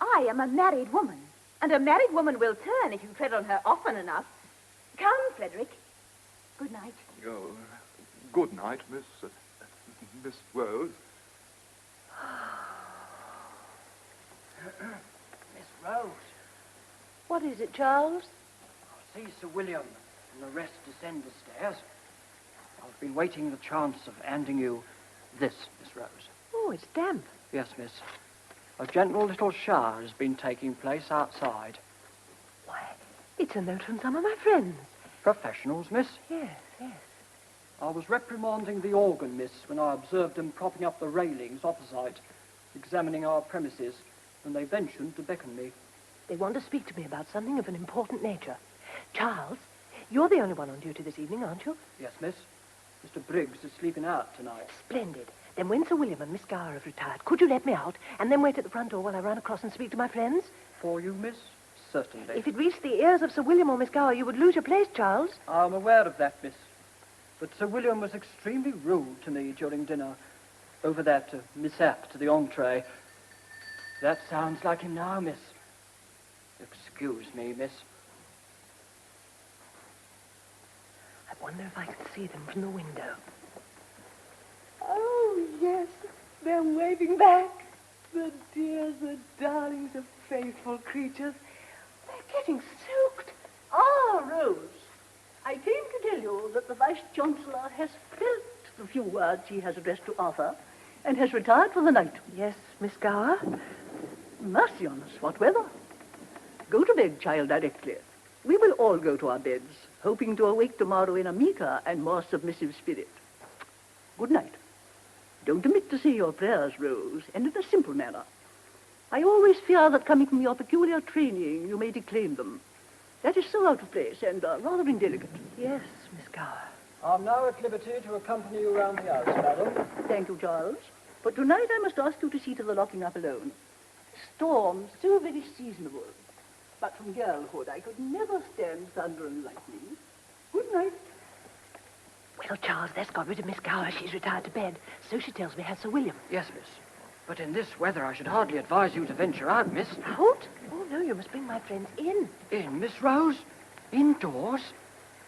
I am a married woman, and a married woman will turn if you tread on her often enough. Come, Frederick. Good night. Oh, good night, Miss Rose. Miss Rose. What is it, Charles? See Sir William and the rest descend the stairs. I've been waiting the chance of handing you this, Miss Rose. Oh, it's damp. Yes, miss. A gentle little shower has been taking place outside. Why, it's a note from some of my friends. Professionals, miss. Yes, yes. I was reprimanding the organ, miss, when I observed them propping up the railings opposite, examining our premises, and they ventured to beckon me. They want to speak to me about something of an important nature. Charles, you're the only one on duty this evening, aren't you? Yes, miss. Mr. Briggs is sleeping out tonight. Splendid. Then when Sir William and Miss Gower have retired, could you let me out and then wait at the front door while I run across and speak to my friends? For you, miss? Certainly. If it reached the ears of Sir William or Miss Gower, you would lose your place, Charles. I'm aware of that, miss. But Sir William was extremely rude to me during dinner. Over that mishap to the entree. That sounds like him now, miss. Excuse me, miss. I wonder if I can see them from the window. Oh, yes. They're waving back. The dears, the darlings, the faithful creatures. They're getting soaked. Ah, Rose. I came to tell you that the Vice-Chancellor has felt the few words he has addressed to Arthur and has retired for the night. Yes, Miss Gower? Mercy on us, what weather. Go to bed, child, directly. We will all go to our beds, hoping to awake tomorrow in a meeker and more submissive spirit. Good night. Don't omit to say your prayers, Rose, and in a simple manner. I always fear that coming from your peculiar training, you may declaim them. That is so out of place and rather indelicate. Yes, Miss Gower. I'm now at liberty to accompany you around the house, madam. Thank you, Charles. But tonight I must ask you to see to the locking up alone. Storms so very seasonable. But from girlhood I could never stand thunder and lightning. Good night. Well, Charles, that's got rid of Miss Gower. She's retired to bed. So she tells me has Sir William. Yes, miss. But in this weather I should hardly advise you to venture out, miss. Out? Oh, no, you must bring my friends in. In, Miss Rose? Indoors?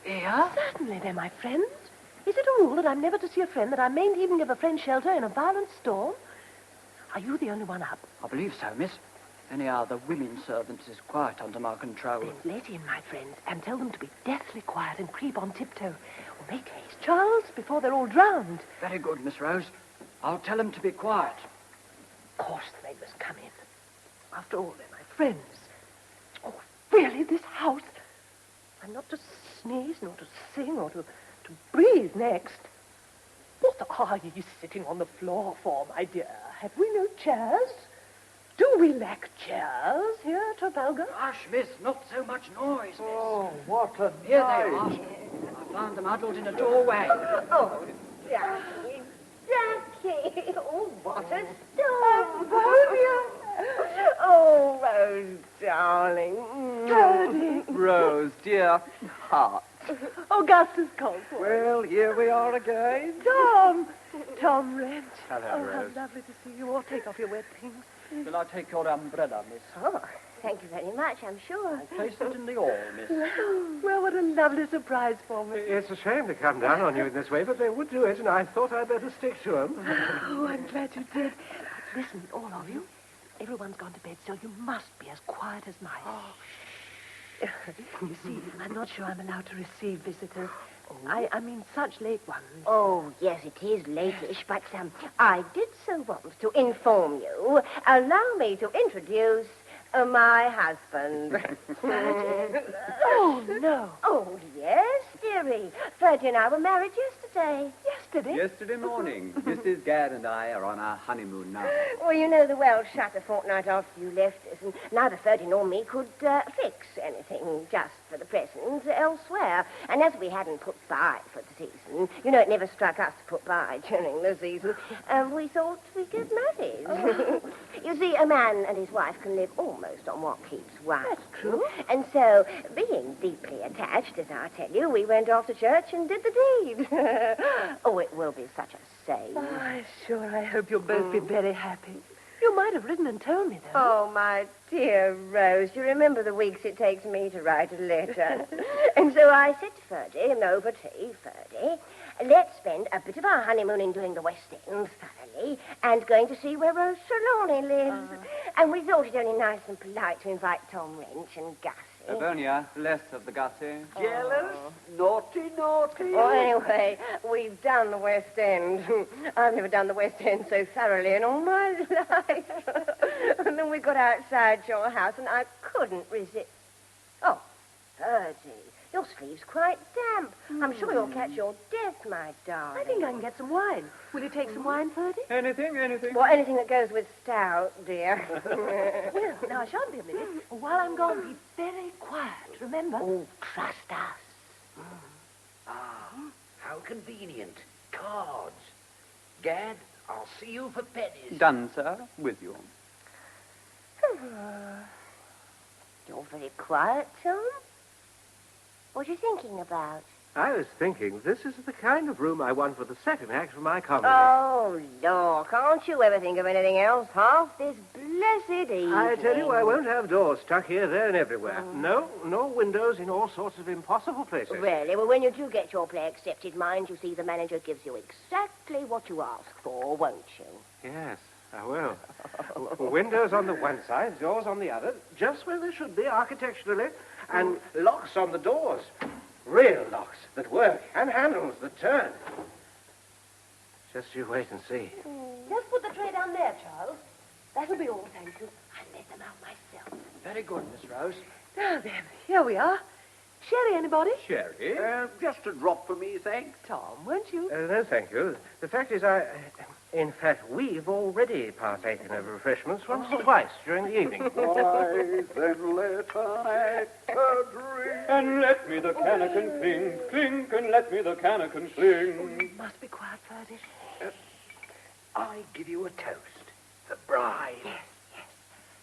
Here? Certainly, they're my friends. Is it a rule that I'm never to see a friend, that I mayn't even give a friend shelter in a violent storm? Are you the only one up? I believe so, miss. Anyhow, the women servants is quite under my control. Then let in my friends and tell them to be deathly quiet and creep on tiptoe. Or make haste, Charles, before they're all drowned. Very good, Miss Rose. I'll tell them to be quiet. Of course they must come in. After all, they're my friends. Oh, really, this house? I'm not to sneeze, nor to sing, or to breathe next. What are ye sitting on the floor for, my dear? Have we no chairs? Do we lack chairs here at Trafalgar? Hush, miss, not so much noise, miss. Oh, what a Here night. they are. I found them huddled in a doorway. Oh, Jackie, Jackie. Oh, what a storm. Oh, Rose, darling. Bertie. Rose, dear heart. Augustus Cosworth. Well, here we are again. Tom Wrench. Hello, Oh, Rose. how lovely to see you all. Take off your wet things. Shall I take your umbrella, miss? Oh, thank you very much, I'm sure. I'll place it in the hall, miss. Well, what a lovely surprise for me. It's a shame to come down on you in this way, but they would do it, and I thought I'd better stick to them. Oh, I'm glad you did. Listen, all of you. Everyone's gone to bed, so you must be as quiet as mice. You see, I'm not sure I'm allowed to receive visitors. I mean, such late ones. Oh, yes, it is latish, but I did so want to inform you. Allow me to introduce my husband. Oh, no. Oh, yes, dearie. Fergie and I were married yesterday. Yesterday morning. Mrs. Gadd and I are on our honeymoon now. Well, you know, the well shut a fortnight after you left us, and neither Fergie nor me could fix anything just for the present elsewhere. And as we hadn't put by for the season, you know, it never struck us to put by during the season, we thought we'd get married. You see, a man and his wife can live almost on what keeps one. That's true. And so, being deeply attached, as I tell you, we went off to church and did the deed. Oh, it will be such a shame. I hope you'll both be very happy. You might have written and told me, though. Oh, my dear Rose, you remember the weeks it takes me to write a letter. And so I said to Fergie, over tea, Fergie, let's spend a bit of our honeymoon in doing the West End thoroughly and going to see where Rose Trelawny lives. And we thought it only nice and polite to invite Tom Wrench and Gussie. Livonia, less of the Gussie. Jealous? Naughty, naughty. Well, anyway, we've done the West End. I've never done the West End so thoroughly in all my life. And then we got outside your house, and I couldn't resist. Oh, Fergie, your sleeve's quite damp. I'm sure you'll catch your death, my darling. I think I can get some wine. Will you take some wine, Fergie? Anything. Well, anything that goes with stout, dear. Well, now, I shan't be a minute. While I'm gone, be very quiet, remember? Oh, trust us. How convenient. Cards. Gad, I'll see you for pennies. Done, sir. With you. You're very quiet, Tom. What are you thinking about? I was thinking, this is the kind of room I want for the second act of my comedy. Oh, Lord, can't you ever think of anything else? Half this blessed evening. I tell you, I won't have doors stuck here, there, and everywhere. No windows in all sorts of impossible places. Really? Well, when you do get your play accepted, mind you see the manager gives you exactly what you ask for, won't you? Yes, I will. Windows on the one side, doors on the other, just where they should be architecturally, and locks on the doors. Real locks that work, and handles that turn. Just you wait and see. Just put the tray down there, Charles. That'll be all, thank you. I'll let them out myself. Very good, Miss Rose. Now then, here we are. Sherry, anybody? Sherry? Just a drop for me, thanks. Tom, weren't you? No, thank you. The fact is, in fact, we've already partaken of refreshments once or twice during the evening. Why, then let an actor drink. And let me the cannikin clink, clink, and let me the cannikin clink. You must be quiet, Fergie. I give you a toast. The bride. Yes.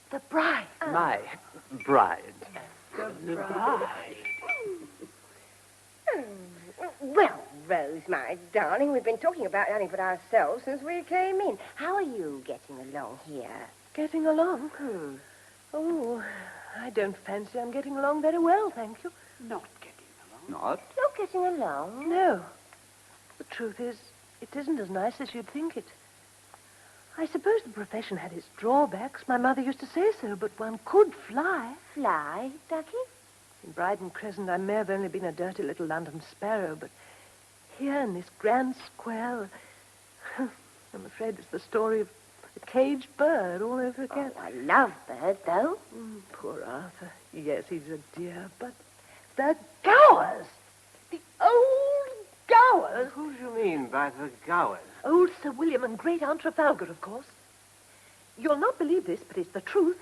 The bride. My bride. The bride. Well, Rose, my darling, we've been talking about nothing but ourselves since we came in. How are you getting along here? Getting along? Oh, I don't fancy I'm getting along very well, thank you. Not getting along. Not? Not getting along? No. The truth is, it isn't as nice as you'd think it. I suppose the profession had its drawbacks. My mother used to say so, but one could fly. Fly, Ducky? In Bryden Crescent, I may have only been a dirty little London sparrow, but here in this grand square, I'm afraid it's the story of a caged bird all over again. Oh, I love birds, though. Poor Arthur. Yes, he's a dear, but the Gowers! The old Gowers! Who do you mean by the Gowers? Old Sir William and great Aunt Trafalgar, of course. You'll not believe this, but it's the truth.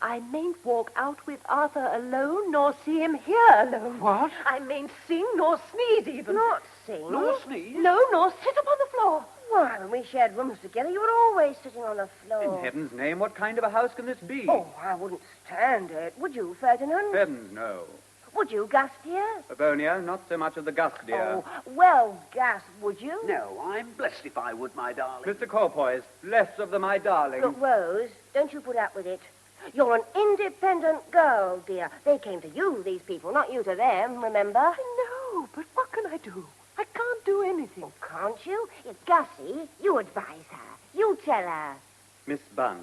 I mayn't walk out with Arthur alone, nor see him here alone. What? I mayn't sing, nor sneeze even. Not sing. Nor sneeze? No, nor sit upon the floor. Why, when we shared rooms together, you were always sitting on the floor. In heaven's name, what kind of a house can this be? Oh, I wouldn't stand it. Would you, Ferdinand? Heavens, no. Would you, Gus, dear? Avonia, not so much of the Gus, dear. Oh, well, Gus, would you? No, I'm blessed if I would, my darling. Mr. Corpoys, less of the my darling. Look, Rose, don't you put up with it. You're an independent girl, dear. They came to you, these people, not you to them, remember? I know, but what can I do? I can't do anything. Oh, can't you? It's Gussie. You advise her. You tell her. Miss Bunn.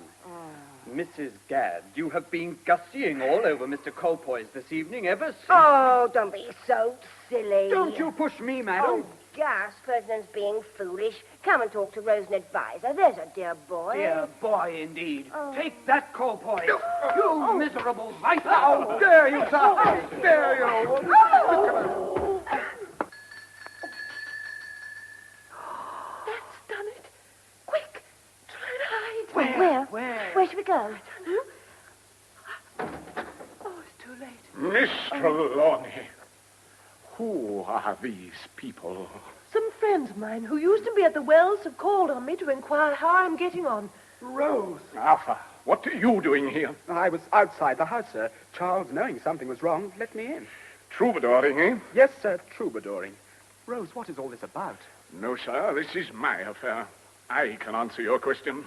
Mrs. Gadd, you have been gussying all over Mr. Colpoys this evening ever since. Oh, don't be so silly. Don't you push me, madam. Oh, Gus, Ferdinand's being foolish. Come and talk to Rose and advise her. There's a dear boy. Dear boy, indeed. Oh. Take that, Colpoys. You miserable viper. How dare you, sir? Dare you? That's done it. Quick, try and hide. Where should we go? Oh, it's too late. Miss Trelawny, who are these people? Some friends of mine who used to be at the Wells have called on me to inquire how I'm getting on. Rose. Arthur, what are you doing here? I was outside the house, sir. Charles, knowing something was wrong, let me in. Troubadouring, eh? Yes, sir, troubadouring. Rose, what is all this about? No, sir, this is my affair. I can answer your question.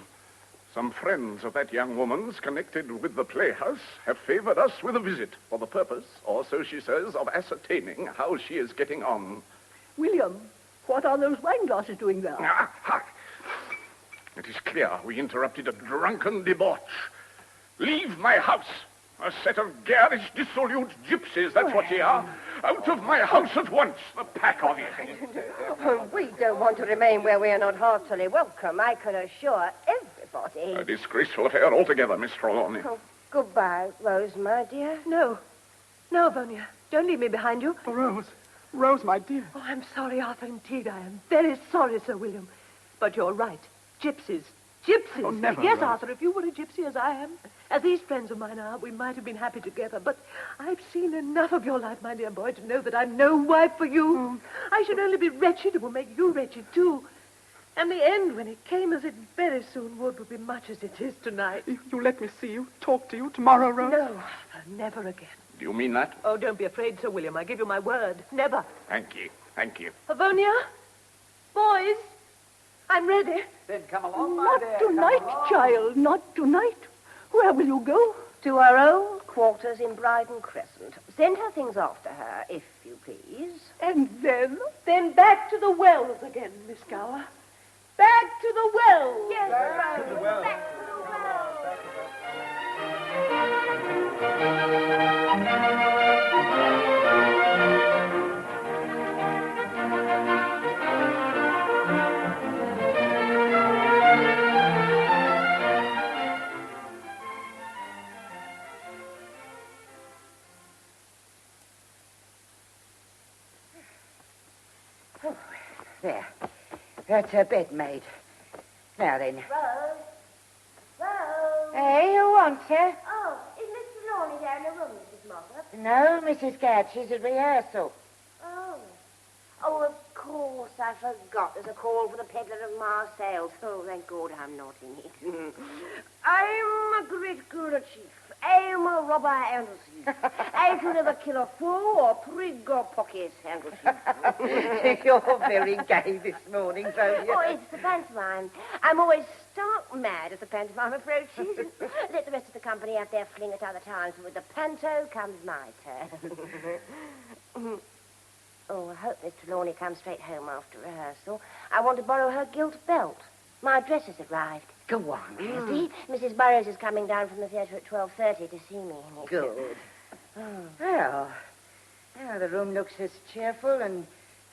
Some friends of that young woman's connected with the playhouse have favored us with a visit for the purpose, or so she says, of ascertaining how she is getting on. William, what are those wine glasses doing there? It is clear we interrupted a drunken debauch. Leave my house. A set of garish, dissolute gypsies, that's what ye are. Out of my house at once, the pack of you. We don't want to remain where we are not heartily welcome, I can assure everybody. A disgraceful affair altogether, Miss Trelawney. Oh, goodbye, Rose, my dear. No, Avonia. Don't leave me behind you. Oh, Rose, my dear. Oh, I'm sorry, Arthur. Indeed, I am very sorry, Sir William. But you're right. Gypsies. Gypsies. Oh, never, Yes, Rose. Arthur, if you were a gypsy as I am, as these friends of mine are, we might have been happy together. But I've seen enough of your life, my dear boy, to know that I'm no wife for you. I should only be wretched. It will make you wretched, too. And the end, when it came, as it very soon would be much as it is tonight. You let me see you, talk to you tomorrow, Rose? No, Arthur, never again. Do you mean that? Oh, don't be afraid, Sir William. I give you my word. Never. Thank you. Thank you. Avonia? Boys? I'm ready. Then come along, my Not dear. tonight, child, not tonight. Where will you go? To our own quarters in Bryden Crescent. Send her things after her, if you please. And then? Then back to the Wells again, Miss Gower. Back to the Wells. Yes, Back to the Wells. Back to the Wells. There. That's her bed made. Now then. Rose? Rose? Hey, who wants her? Oh, is Mr. Trelawney there in the room, Mrs. Moffat? No, Mrs. Gadd. She's at rehearsal. Oh. Oh, of course, I forgot. There's a call for the peddler of Marseilles. Oh, thank God I'm not in it. I'm a great girl chief. I'm a robber Anderson. I could never kill a fool or prig or pocket Anderson. You're very gay this morning, don't you? Oh, it's the pantomime. I'm always stark mad as the pantomime approaches. Let the rest of the company have their fling at other times, but with the panto comes my turn. Oh, I hope Miss Trelawney comes straight home after rehearsal. I want to borrow her gilt belt. My dress has arrived. Go on, See, Mrs. Burrows is coming down from the theatre at 12:30 to see me. Good. Well, the room looks as cheerful and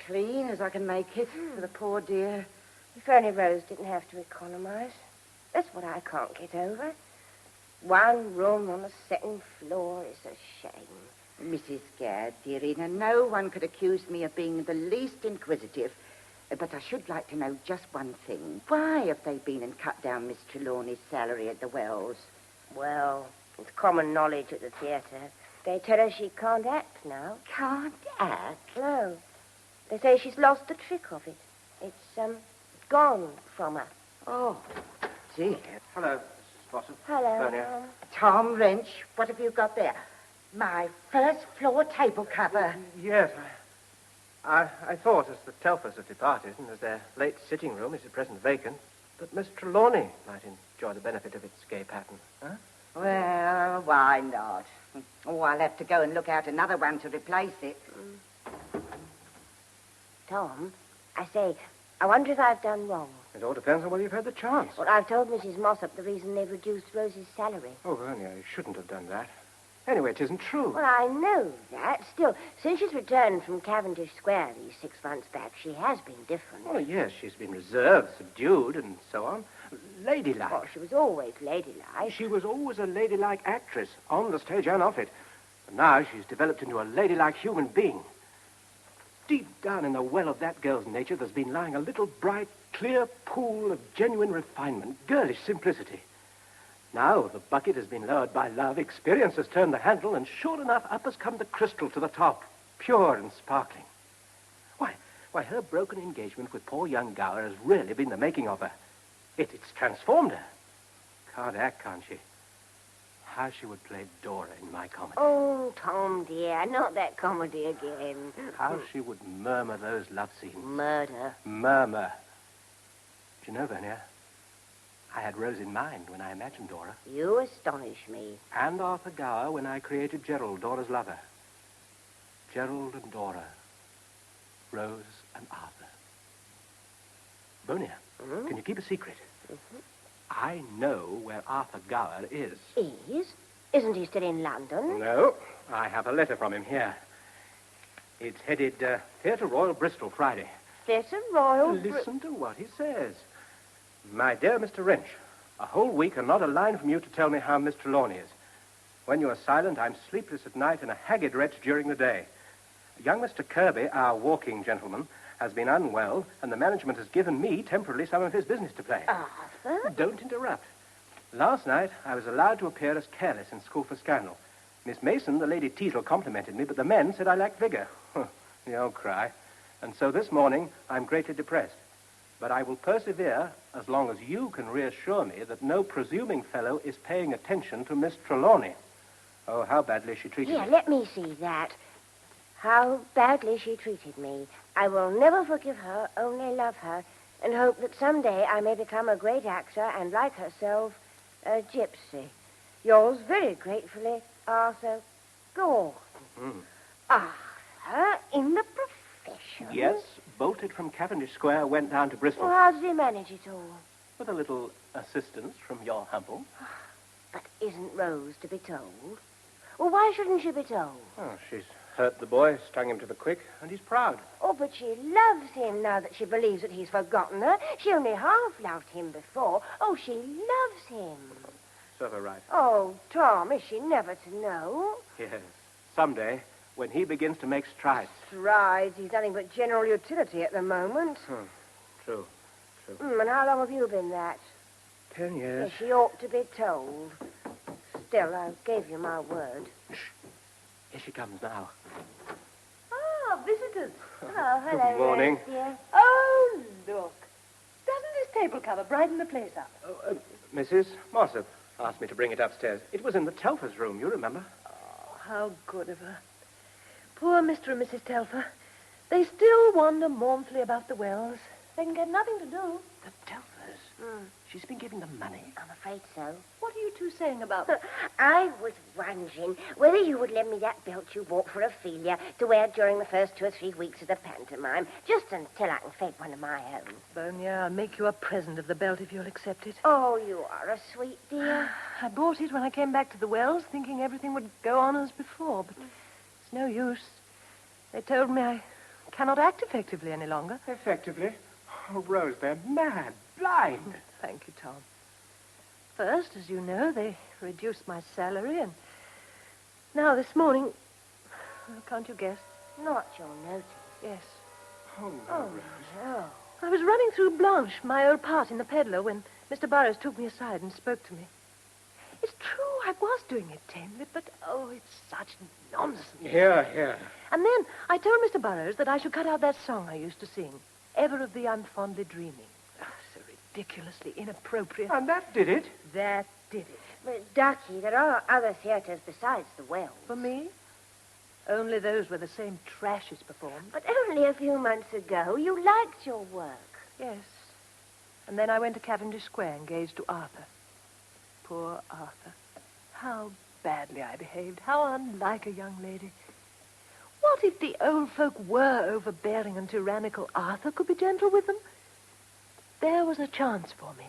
clean as I can make it for the poor dear. If only Rose didn't have to economize. That's what I can't get over. One room on the second floor is a shame. Mrs. Gadd, dearina, no one could accuse me of being the least inquisitive. But I should like to know just one thing. Why have they been and cut down Miss Trelawney's salary at the Wells? Well, it's common knowledge at the theatre. They tell her she can't act now. Can't act? No. They say she's lost the trick of it. It's gone from her. Oh, dear. Hello, Mrs. Mossop. Hello. Bernier. Tom Wrench, what have you got there? My first floor table cover. Yes, I thought as the Telfers have departed and as their late sitting room is at present vacant, that Miss Trelawny might enjoy the benefit of its gay pattern. Huh? Well, why not? Oh, I'll have to go and look out another one to replace it. Tom, I say, I wonder if I've done wrong. It all depends on whether you've had the chance. Well, I've told Mrs. Mossop the reason they've reduced Rose's salary. Oh, Bernier, you shouldn't have done that. Anyway, it isn't true. Well, I know that. Still, since she's returned from Cavendish Square these 6 months back, she has been different. Oh, yes, she's been reserved, subdued, and so on. Ladylike. Oh, she was always ladylike. She was always a ladylike actress, on the stage and off it. But now she's developed into a ladylike human being. Deep down in the well of that girl's nature, there's been lying a little bright, clear pool of genuine refinement, girlish simplicity. Now the bucket has been lowered by love, experience has turned the handle, and sure enough, up has come the crystal to the top, pure and sparkling. Why, her broken engagement with poor young Gower has really been the making of her. It's transformed her. Can't act, can't she? How she would play Dora in my comedy. Oh, Tom, dear, not that comedy again. How she would murmur those love scenes. Murder. Murmur. Do you know, Bernier, I had Rose in mind when I imagined Dora. You astonish me. And Arthur Gower when I created Gerald, Dora's lover. Gerald and Dora. Rose and Arthur. Bernier, can you keep a secret? Mm-hmm. I know where Arthur Gower is. Is? Isn't he still in London? No. I have a letter from him here. It's headed Theatre Royal, Bristol, Friday. Theatre Royal... Listen to what he says. My dear Mr. Wrench, a whole week and not a line from you to tell me how Miss Trelawny is. When you are silent, I'm sleepless at night and a haggard wretch during the day. Young Mr. Kirby, our walking gentleman, has been unwell, and the management has given me temporarily some of his business to play. Arthur? Don't interrupt. Last night, I was allowed to appear as careless in School for Scandal. Miss Mason, the Lady Teasle, complimented me, but the men said I lacked vigor. The old cry. And so this morning, I'm greatly depressed. But I will persevere as long as you can reassure me that no presuming fellow is paying attention to Miss Trelawny. Oh, how badly she treated me. Here, let me see that. How badly she treated me. I will never forgive her, only love her, and hope that someday I may become a great actor and, like herself, a gypsy. Yours very gratefully, Arthur Gordon. Arthur, in the profession? Yes, bolted from Cavendish Square, went down to Bristol. Well, how did he manage it all? With a little assistance from your humble. But isn't Rose to be told? Well, why shouldn't she be told? Oh, she's hurt the boy, stung him to the quick, and he's proud. Oh, but she loves him now that she believes that he's forgotten her. She only half loved him before. Oh, she loves him. Serve her right. Oh, Tom, is she never to know? Yes. Someday, when he begins to make strides. Strides? He's nothing but general utility at the moment. True. And how long have you been that? 10 years. Yes, she ought to be told. Still, I gave you my word. Shh. Here she comes now. Ah, visitors. Oh, hello, Good morning. Rose, dear. Oh, look. Doesn't this table cover brighten the place up? Mrs. Mossop asked me to bring it upstairs. It was in the Telfers' room, you remember? Oh, how good of her. Poor Mr. and Mrs. Telfer. They still wander mournfully about the wells. They can get nothing to do. The Telfers? She's been giving them money. I'm afraid so. What are you two saying about... I was wondering whether you would lend me that belt you bought for Ophelia to wear during the first 2 or 3 weeks of the pantomime, just until I can fake one of my own. Bernier, I'll make you a present of the belt if you'll accept it. Oh, you are a sweet dear. I bought it when I came back to the wells, thinking everything would go on as before, but it's no use. They told me I cannot act effectively any longer. Effectively? Oh, Rose, they're mad, blind. Thank you, Tom. First, as you know, they reduced my salary, and now this morning... Oh, can't you guess? Not your notice. Yes. Oh, no, Oh, Rose. no. I was running through Blanche, my old part in The Peddler, when Mr. Burroughs took me aside and spoke to me. It's true, I was doing it tamely, but, oh, it's such nonsense. Here. And then I told Mr. Burroughs that I should cut out that song I used to sing, Ever of Thee I'm Fondly Dreaming. ridiculously inappropriate. And that did it? That did it. But, Ducky, there are other theatres besides the Wells. For me? Only those where the same trash is performed. But only a few months ago, you liked your work. Yes. And then I went to Cavendish Square engaged to Arthur. Poor Arthur. How badly I behaved. How unlike a young lady. What if the old folk were overbearing and tyrannical? Arthur could be gentle with them. There was a chance for me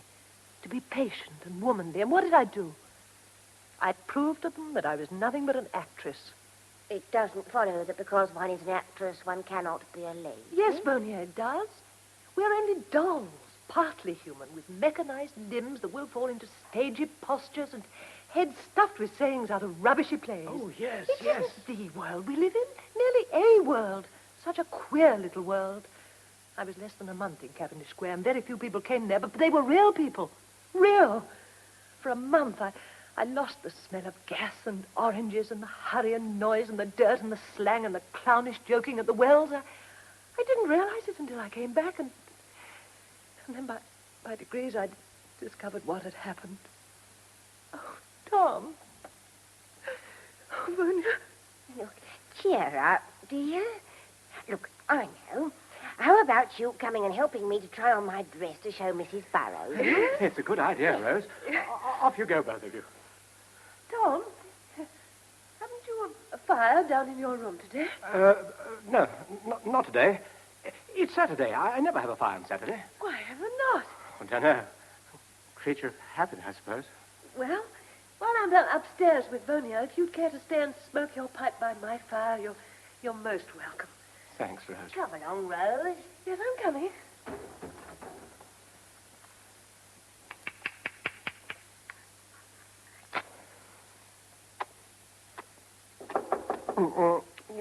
to be patient and womanly. And what did I do? I proved to them that I was nothing but an actress. It doesn't follow that because one is an actress, one cannot be a lady. Yes, Bonnier, it does. We're only dolls, partly human, with mechanized limbs that will fall into stagey postures and heads stuffed with sayings out of rubbishy plays. Oh, yes, It isn't the world we live in. Nearly a world. Such a queer little world. I was less than a month in Cavendish Square, and very few people came there, but they were real people. Real. For a month, I lost the smell of gas and oranges and the hurry and noise and the dirt and the slang and the clownish joking at the Wells. I didn't realize it until I came back, and then by degrees I discovered what had happened. Oh, Tom. Oh, Vernia. Look, cheer up, dear. Look, I know. How about you coming and helping me to try on my dress to show Mrs. Burrows? It's a good idea, Rose. Off you go, both of you. Tom, haven't you a fire down in your room today? No, not today. It's Saturday. I never have a fire on Saturday. Why ever not? I don't know. Creature of habit, I suppose. Well, while I'm down upstairs with Vonia, if you'd care to stay and smoke your pipe by my fire, you're most welcome. Thanks, Rose. Come along, Rose. Yes, I'm coming.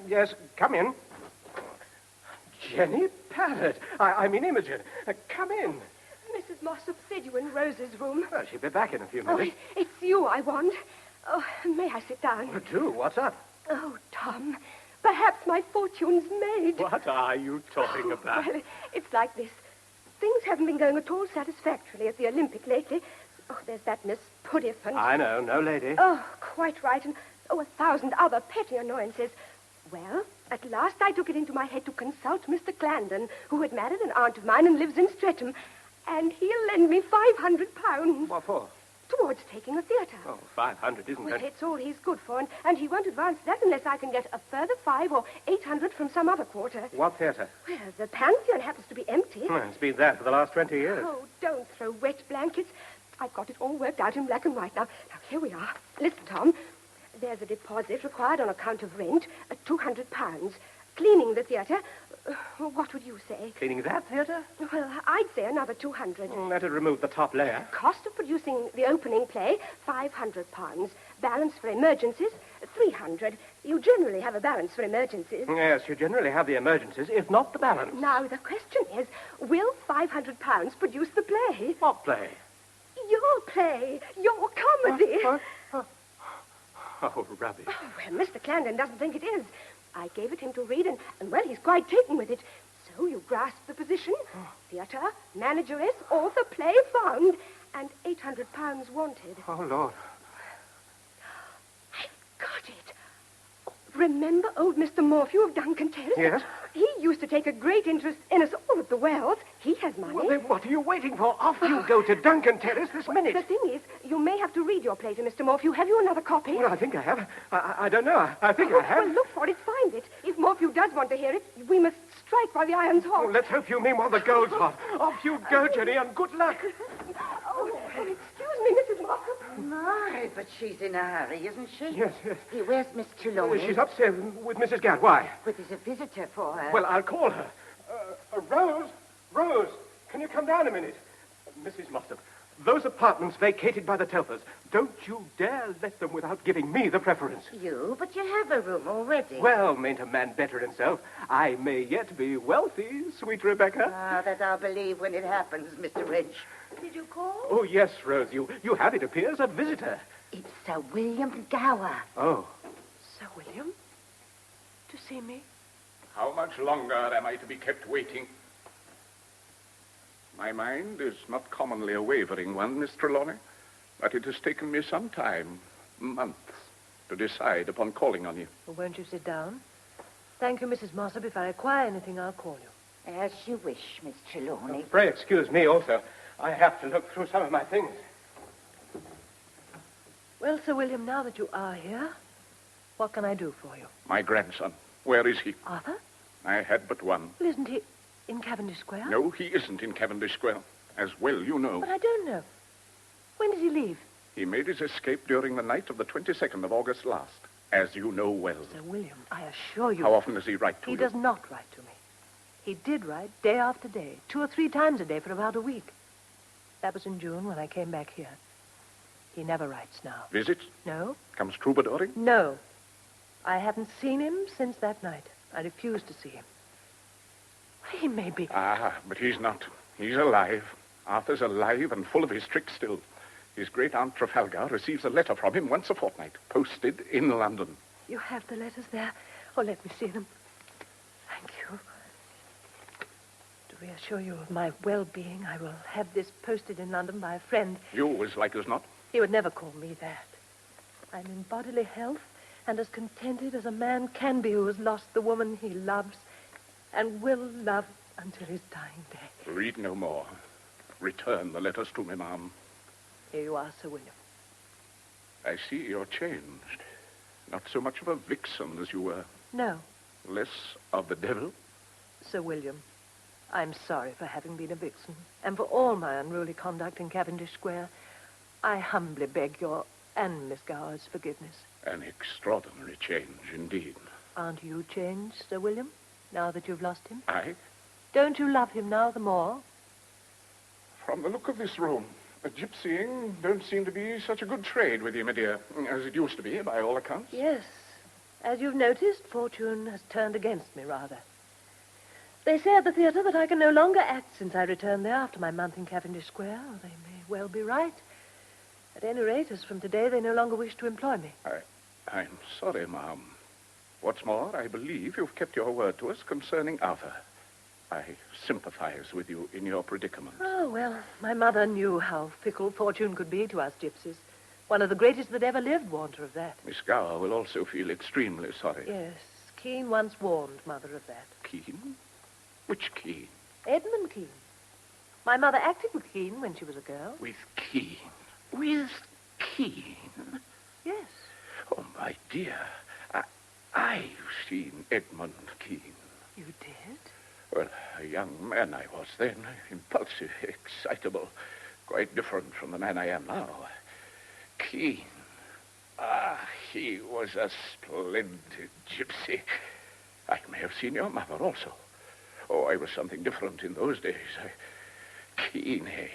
Yes, come in. Jenny Parrott. I mean Imogen. Come in. Mrs. Mossop said you were in Rose's room. Well, she'll be back in a few Oh, minutes. it's you I want. Oh, may I sit down? Oh, do. What's up? Oh, Tom, perhaps my fortune's made. What are you talking about? Well, it's like this. Things haven't been going at all satisfactorily at the Olympic lately. Oh, there's that Miss Puddifant. I know, no lady. Oh, quite right. And, 1,000 other petty annoyances. Well, at last I took it into my head to consult Mr. Clandon, who had married an aunt of mine and lives in Streatham. And he'll lend me £500. What for? Towards taking a theatre. Oh, 500 isn't Well, it? it's all he's good for, and he won't advance that unless I can get a further 500 or 800 from some other quarter. What theatre? Well, the Pantheon happens to be empty. Well, it's been there for the last 20 years. Oh, don't throw wet blankets. I've got it all worked out in black and white now. Now, here we are. Listen, Tom. There's a deposit required on account of rent, £200. Cleaning the theatre, what would you say? Cleaning that theatre? Well, I'd say another 200. That'd remove the top layer. Cost of producing the opening play, £500. Balance for emergencies, 300. You generally have a balance for emergencies. Yes, you generally have the emergencies, if not the balance. Now, the question is, will £500 produce the play? What play? Your play. Your comedy. Oh, rubbish. Oh, well, Mr. Clandon doesn't think it is. I gave it him to read, and well, he's quite taken with it. So you grasp the position. Theatre, manageress, author, play found, and £800 wanted. Oh, Lord. I've got it. Remember old Mr. Morphew of Duncan Terrace? Yes? He used to take a great interest in us all at the Wells. He has money. Well, then what are you waiting for? Off you go to Duncan Terrace this minute. The thing is, you may have to read your play to Mr. Morphew. Have you another copy? Well, I think I have. I don't know. I think I have. Well, look for it. Find it. If Morphew does want to hear it, we must strike while the iron's hot. Oh, let's hope you mean while the gold's hot. Off you go, Jenny, and good luck. Oh, excuse me, Mrs. Mossop. My, but she's in a hurry, isn't she? Yes, yes. Where's Miss Trelawny? She's upstairs with Mrs. Gadd. Why? But there's a visitor for her. Well, I'll call her. Rose, can you come down a minute? Mrs. Mossop, those apartments vacated by the Telfers, don't you dare let them without giving me the preference. But you have a room already. Well, mayn't a man better himself? I may yet be wealthy, sweet Rebecca. Ah, that I'll believe when it happens, Mr. Wrench. Did you call? Oh, yes, Rose, you have, it appears, a visitor. It's Sir William Gower. Oh. Sir William? To see me? How much longer am I to be kept waiting? My mind is not commonly a wavering one, Miss Trelawney, but it has taken me some time, months, to decide upon calling on you. Well, won't you sit down? Thank you, Mrs. Mossop. If I require anything, I'll call you. As you wish, Miss Trelawney. Pray excuse me also. I have to look through some of my things. Well, Sir William, now that you are here, what can I do for you? My grandson. Where is he? Arthur? I had but one. Well, isn't he in Cavendish Square? No, he isn't in Cavendish Square. As well you know. But I don't know. When did he leave? He made his escape during the night of the 22nd of August last, as you know well. Sir William, I assure you... How often does he write to you? He does not write to me. He did write day after day, 2 or 3 times a day for about a week. That was in June when I came back here. He never writes now. Visits? No. Comes troubadouring? No. I haven't seen him since that night. I refused to see him. He may be... Ah, but he's not. He's alive. Arthur's alive and full of his tricks still. His great-aunt Trafalgar receives a letter from him once a fortnight, posted in London. You have the letters there? Oh, let me see them. Thank you. To reassure you of my well-being, I will have this posted in London by a friend. You, as like as not. He would never call me that. I'm in bodily health and as contented as a man can be who has lost the woman he loves and will love until his dying day. Read no more. Return the letters to me, ma'am. Here you are, Sir William. I see you're changed. Not so much of a vixen as you were. No. Less of the devil? Sir William, I'm sorry for having been a vixen and for all my unruly conduct in Cavendish Square. I humbly beg your and Miss Gower's forgiveness. An extraordinary change, indeed. Aren't you changed, Sir William, now that you've lost him? I? Don't you love him now the more? From the look of this room, gypsying don't seem to be such a good trade with you, my dear, as it used to be, by all accounts. Yes. As you've noticed, fortune has turned against me, rather. They say at the theatre that I can no longer act since I returned there after my month in Cavendish Square. They may well be right. At any rate, as from today, they no longer wish to employ me. I'm sorry, ma'am. What's more, I believe you've kept your word to us concerning Arthur. I sympathize with you in your predicament. Oh, well, my mother knew how fickle fortune could be to us gypsies. One of the greatest that ever lived warned her of that. Miss Gower will also feel extremely sorry. Yes, Keene once warned Mother of that. Keene? Which Keene? Edmund Keene. My mother acted with Keene when she was a girl. With Keene? With Keene? Yes. Oh, my dear, I've seen Edmund Keene. You did? Well, a young man I was then, impulsive, excitable, quite different from the man I am now. Keene. He was a splendid gypsy. I may have seen your mother also. Oh, I was something different in those days. Keene, eh?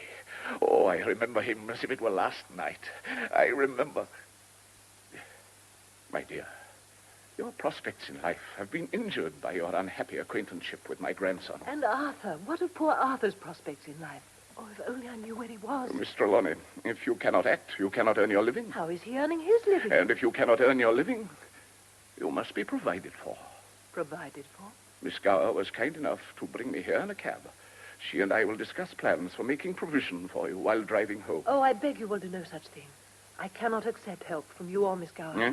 Oh, I remember him as if it were last night. I remember... My dear, your prospects in life have been injured by your unhappy acquaintanceship with my grandson. And Arthur. What of poor Arthur's prospects in life? Oh, if only I knew where he was. Miss Trelawney, if you cannot act, you cannot earn your living. How is he earning his living? And if you cannot earn your living, you must be provided for. Provided for? Miss Gower was kind enough to bring me here in a cab. She and I will discuss plans for making provision for you while driving home. Oh, I beg you will do no such thing. I cannot accept help from you or Miss Gower. Yeah?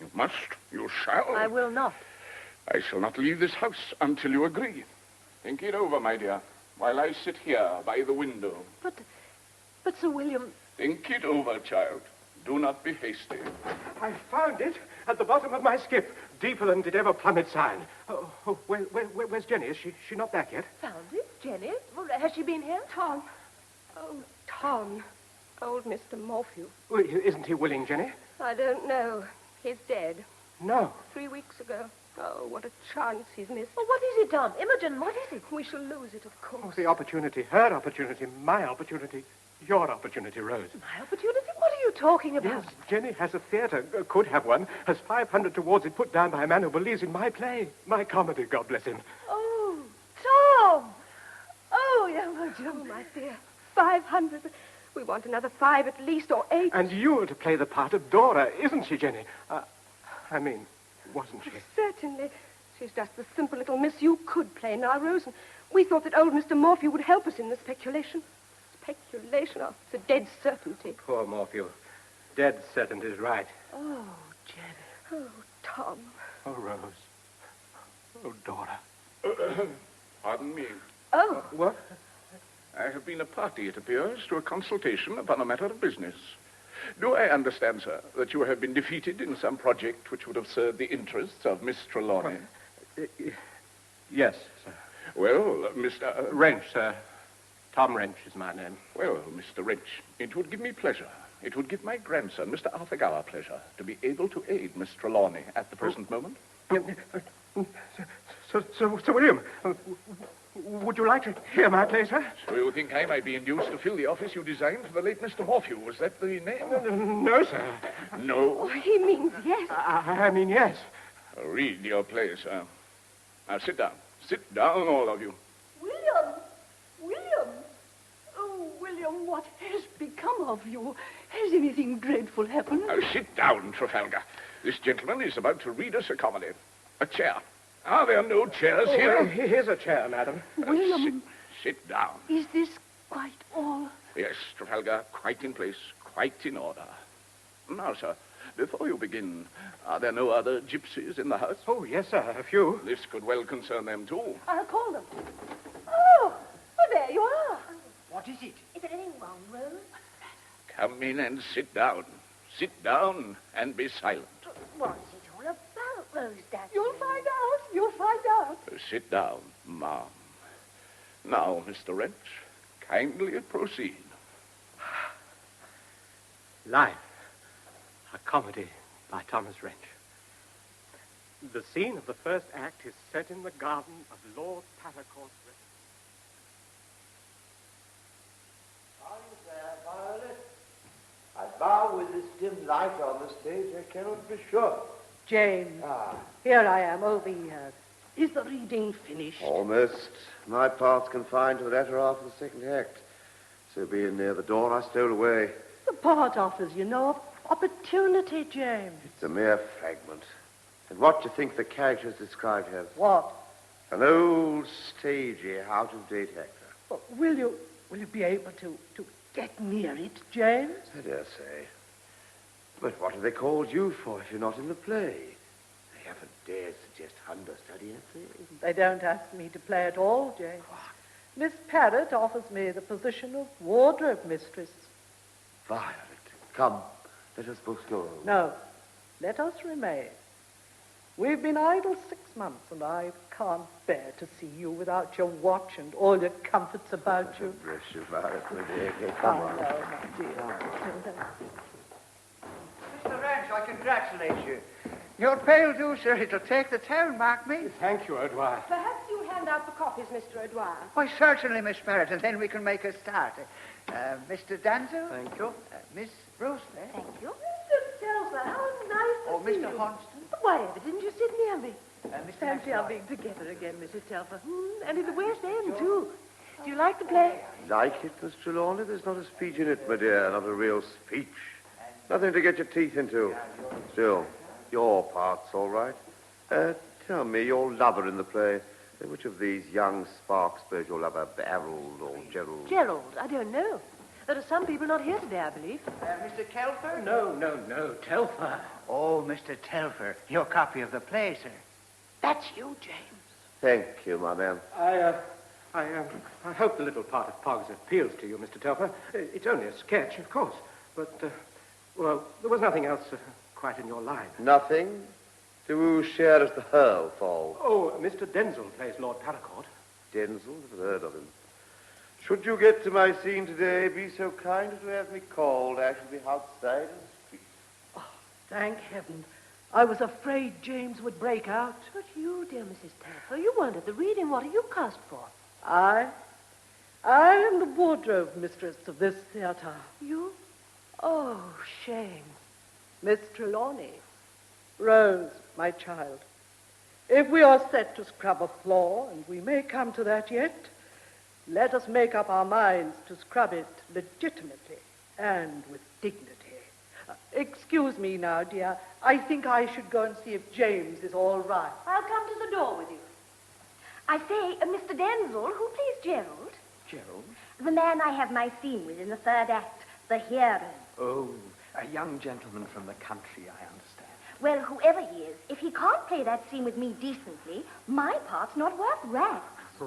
You must. You shall. I will not. I shall not leave this house until you agree. Think it over, my dear, while I sit here by the window. But Sir William... Think it over, child. Do not be hasty. I found it at the bottom of my skiff, deeper than did ever plummet sign. Where's Jenny? Is she not back yet? Found it? Jenny? Well, has she been here? Tom. Oh, Tom. Old Mr. Morphew. Well, isn't he willing, Jenny? I don't know. He's dead. No. 3 weeks ago. Oh, what a chance he's missed. Oh, what is it, Tom? Imogen, what is it? We shall lose it, of course. Oh, the opportunity, her opportunity, my opportunity, your opportunity, Rose. My opportunity? What are you talking about? Yes, Jenny has a theatre, could have one, has 500 towards it put down by a man who believes in my play, my comedy, God bless him. Oh, Tom! Oh, Imogen. Oh, my dear. 500. We want another 5 at least, or 8. And you're to play the part of Dora, isn't she, Jenny? Wasn't she? Certainly. She's just the simple little miss you could play now, Rose. And We thought that old Mr. Morphew would help us in the speculation. Speculation? Oh, it's a dead certainty. Poor Morphew. Dead certainty is right. Oh, Jenny. Oh, Tom. Oh, Rose. Oh, Dora. Pardon me. Oh. What? I have been a party, it appears, to a consultation upon a matter of business. Do I understand, sir, that you have been defeated in some project which would have served the interests of Miss Trelawny? Yes, sir. Well, Mr. Wrench, sir. Tom Wrench is my name. Well, Mr. Wrench, it would give me pleasure. It would give my grandson, Mr. Arthur Gower, pleasure to be able to aid Miss Trelawny at the present moment. Sir William, would you like to hear my play, sir? So you think I might be induced to fill the office you designed for the late Mr. Morphew? Was that the name? No, sir. No? Oh, he means yes. I mean yes. Read your play, sir. Now sit down. Sit down, all of you. William! William! Oh, William, what has become of you? Has anything dreadful happened? Now sit down, Trafalgar. This gentleman is about to read us a comedy. A chair. Are there no chairs here? Here's a chair, madam. William, Sit down. is this quite all? Yes, Trafalgar, quite in place, quite in order. Now, sir, before you begin, are there no other gypsies in the house? Oh, yes, sir, a few. This could well concern them, too. I'll call them. Oh, well, there you are. What is it? Is there anything wrong, Rose? Come in and sit down. Sit down and be silent. What's it all about, Rose Dudley? You'll find out. You'll find out. Sit down, ma'am. Now, Mr. Wrench, kindly proceed. Life, a comedy by Thomas Wrench. The scene of the first act is set in the garden of Lord Paracourt's residence. Are you there, Violet? I bow with this dim light on the stage, I cannot be sure. James, here I am, over here. Is the reading finished? Almost. My part's confined to the latter half of the second act. So being near the door, I stole away. The part offers, you know, opportunity, James. It's a mere fragment. And what do you think the characters described as? What? An old, stagey, out-of-date actor. Well, will you be able to get near it, James? I dare say. But what have they called you for if you're not in the play? They haven't dared suggest understudy, have they? They don't ask me to play at all, James. Miss Parrott offers me the position of wardrobe mistress. Violet, come. Let us both go. No, let us remain. We've been idle 6 months, and I can't bear to see you without your watch and all your comforts about you. Bless you, Violet, my dear. Okay, come on. I know, my dear. Mr. Wrench, I congratulate you. Your pale do, sir. It'll take the town, mark me. Thank you, O'Dwyer. Perhaps you'll hand out the copies, Mr. O'Dwyer. Why, certainly, Miss Barrett, and then we can make a start. Mr. Danzo? Thank you. Miss Rose? Thank you. Mr. Telfer, how nice to Oh, see Mr. you. Honston? Why ever didn't you sit near me? Mr. Fancy our McFly. being together again, Mrs. Telfer. And in the West End, too. Do you like the play? Like it, Miss Trelawney? There's not a speech in it, my dear. Not a real speech. Nothing to get your teeth into. Still, your part's all right. Tell me, your lover in the play, which of these young sparks bears your lover, Harold or Gerald? Gerald, I don't know. There are some people not here today, I believe. Mr. Telfer? No, Telfer. Oh, Mr. Telfer, your copy of the play, sir. That's you, James. Thank you, my man. I hope the little part of Pogs appeals to you, Mr. Telfer. It's only a sketch, of course, but, well, there was nothing else quite in your line. Nothing? To whose share does the hurl fall? Oh, Mr. Denzil plays Lord Paracourt. Denzil? Never heard of him. Should you get to my scene today, be so kind as to have me called. I shall be outside in the street. Oh, thank heaven. I was afraid James would break out. But you, dear Mrs. Telfer, you weren't at the reading. What are you cast for? I am the wardrobe mistress of this theatre. You? Oh, shame. Miss Trelawney. Rose, my child. If we are set to scrub a floor, and we may come to that yet, let us make up our minds to scrub it legitimately and with dignity. Excuse me now, dear. I think I should go and see if James is all right. I'll come to the door with you. I say, Mr. Denzil, who plays Gerald? Gerald? The man I have my scene with in the third act, the hero. Oh, a young gentleman from the country, I understand. Well, whoever he is, if he can't play that scene with me decently, my part's not worth rags.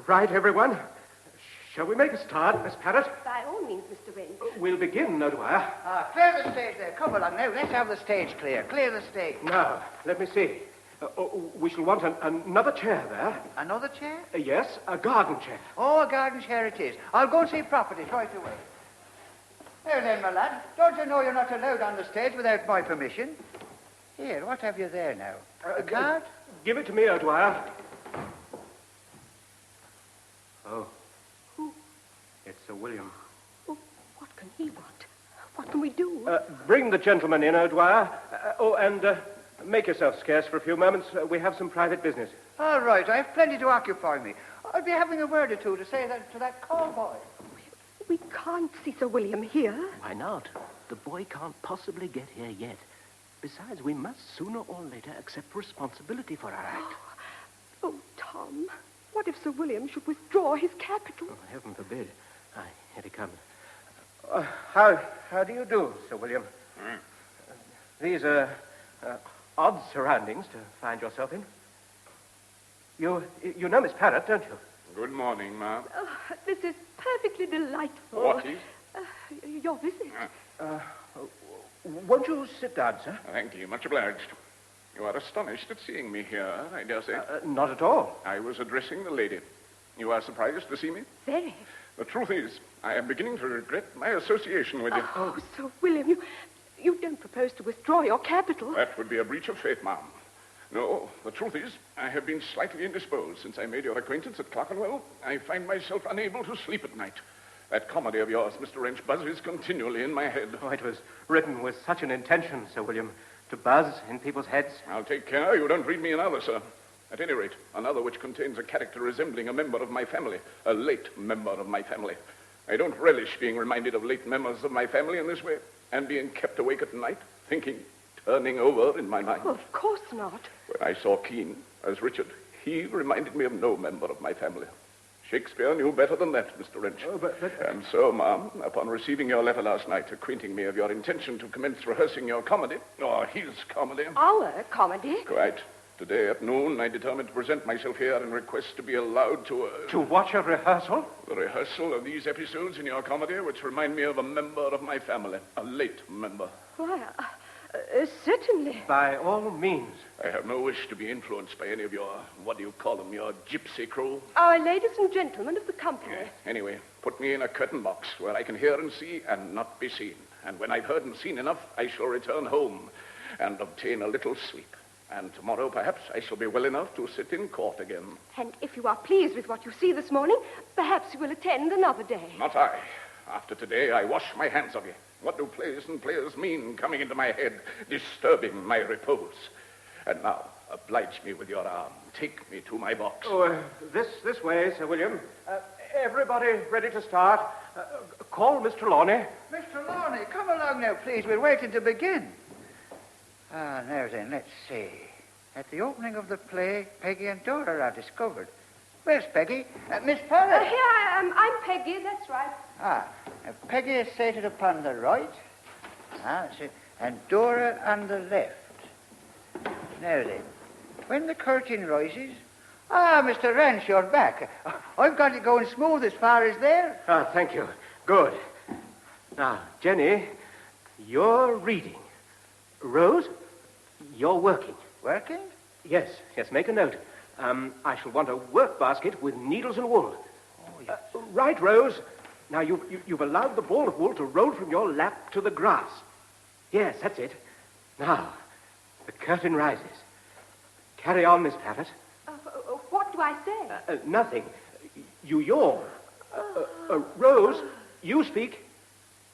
Right, everyone. Shall we make a start, Miss Parrott? By all means, Mr. Wren. We'll begin, O'Dwyer. Clear the stage there. Come along now. Let's have the stage clear. Clear the stage. Now, let me see. We shall want another chair there. Another chair? Yes, a garden chair. Oh, a garden chair it is. I'll go and see property right away. Now then, my lad, don't you know you're not allowed on the stage without my permission? Here, what have you there now? A card? Give it to me, O'Dwyer. Oh. Who? It's Sir William. Oh, what can he want? What can we do? Bring the gentleman in, O'Dwyer. And make yourself scarce for a few moments. We have some private business. All right, I have plenty to occupy me. I'll be having a word or two to say that to that call boy. We can't see Sir William here. Why not? The boy can't possibly get here yet. Besides, we must sooner or later accept responsibility for our act. Oh, Tom, what if Sir William should withdraw his capital? Oh, heaven forbid. Aye, here he comes. How do you do, Sir William? These are odd surroundings to find yourself in. You know Miss Parrott, don't you? Good morning, ma'am. Oh, this is perfectly delightful. What is? Your visit. Won't you sit down, sir? Thank you, much obliged. You are astonished at seeing me here, I dare say. Not at all. I was addressing the lady. You are surprised to see me? Very. The truth is, I am beginning to regret my association with you. Oh, Sir William, you don't propose to withdraw your capital? That would be a breach of faith, ma'am. No, the truth is, I have been slightly indisposed since I made your acquaintance at Clerkenwell. I find myself unable to sleep at night. That comedy of yours, Mr. Wrench, buzzes continually in my head. Oh, it was written with such an intention, Sir William, to buzz in people's heads. I'll take care you don't read me another, sir. At any rate, another which contains a character resembling a member of my family, a late member of my family. I don't relish being reminded of late members of my family in this way, and being kept awake at night, thinking, turning over in my mind. Oh, of course not. When I saw Kean as Richard, he reminded me of no member of my family. Shakespeare knew better than that, Mr. Wrench. Oh, but... And so, ma'am, upon receiving your letter last night acquainting me of your intention to commence rehearsing your comedy, or his comedy... Our comedy? Quite. Today at noon, I determined to present myself here and request to be allowed to... To watch a rehearsal? The rehearsal of these episodes in your comedy, which remind me of a member of my family, a late member. Why, certainly. By all means. I have no wish to be influenced by any of your, what do you call them, your gypsy crew. Our ladies and gentlemen of the company. Anyway, put me in a curtain box where I can hear and see and not be seen. And when I've heard and seen enough, I shall return home and obtain a little sleep. And tomorrow, perhaps, I shall be well enough to sit in court again. And if you are pleased with what you see this morning, perhaps you will attend another day. Not I. After today, I wash my hands of you. What do plays and players mean coming into my head, disturbing my repose? And now, oblige me with your arm. Take me to my box. Oh, this way, Sir William. Everybody ready to start? Call Miss Trelawny. Miss Trelawny, come along now, please. We're waiting to begin. Now then, let's see. At the opening of the play, Peggy and Dora are discovered. Where's Peggy? Miss Parrott. Here I am. I'm Peggy, that's right. Peggy is seated upon the right. And Dora on the left. Now then, when the curtain rises... Mr. Wrench, you're back. I've got it going smooth as far as there. Thank you. Good. Now, Jenny, you're reading. Rose, you're working. Working? Yes, make a note. I shall want a work basket with needles and wool. Oh, yes. Right, Rose. Now, you've allowed the ball of wool to roll from your lap to the grass. Yes, that's it. Now, the curtain rises. Carry on, Miss Parrott. What do I say? Nothing. You yawn. Rose, you speak.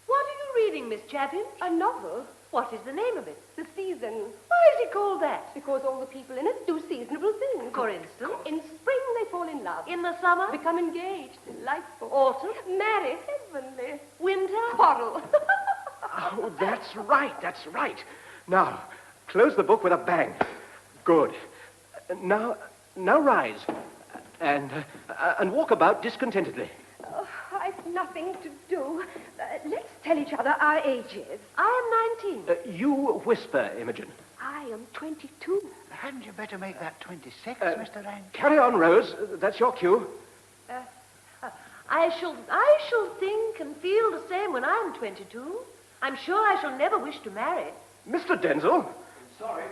What are you reading, Miss Chapin? A novel. What is the name of it? The Season. Why is it called that? Because all the people in it do seasonable things. For instance? In spring, they fall in love. In the summer? Become engaged. Delightful. Autumn? Marry. Heavenly. Winter? Quarrel. Oh, that's right. Now, close the book with a bang. Good. Now rise. and walk about discontentedly. Oh, I've nothing to do. Let's tell each other our ages. I am 19. You whisper, Imogen. I am 22. Hadn't you better make that 26, Mr. Rank? Carry on, Rose. That's your cue. I shall think and feel the same when I'm 22. I'm sure I shall never wish to marry. Mr. Denzel. Sorry.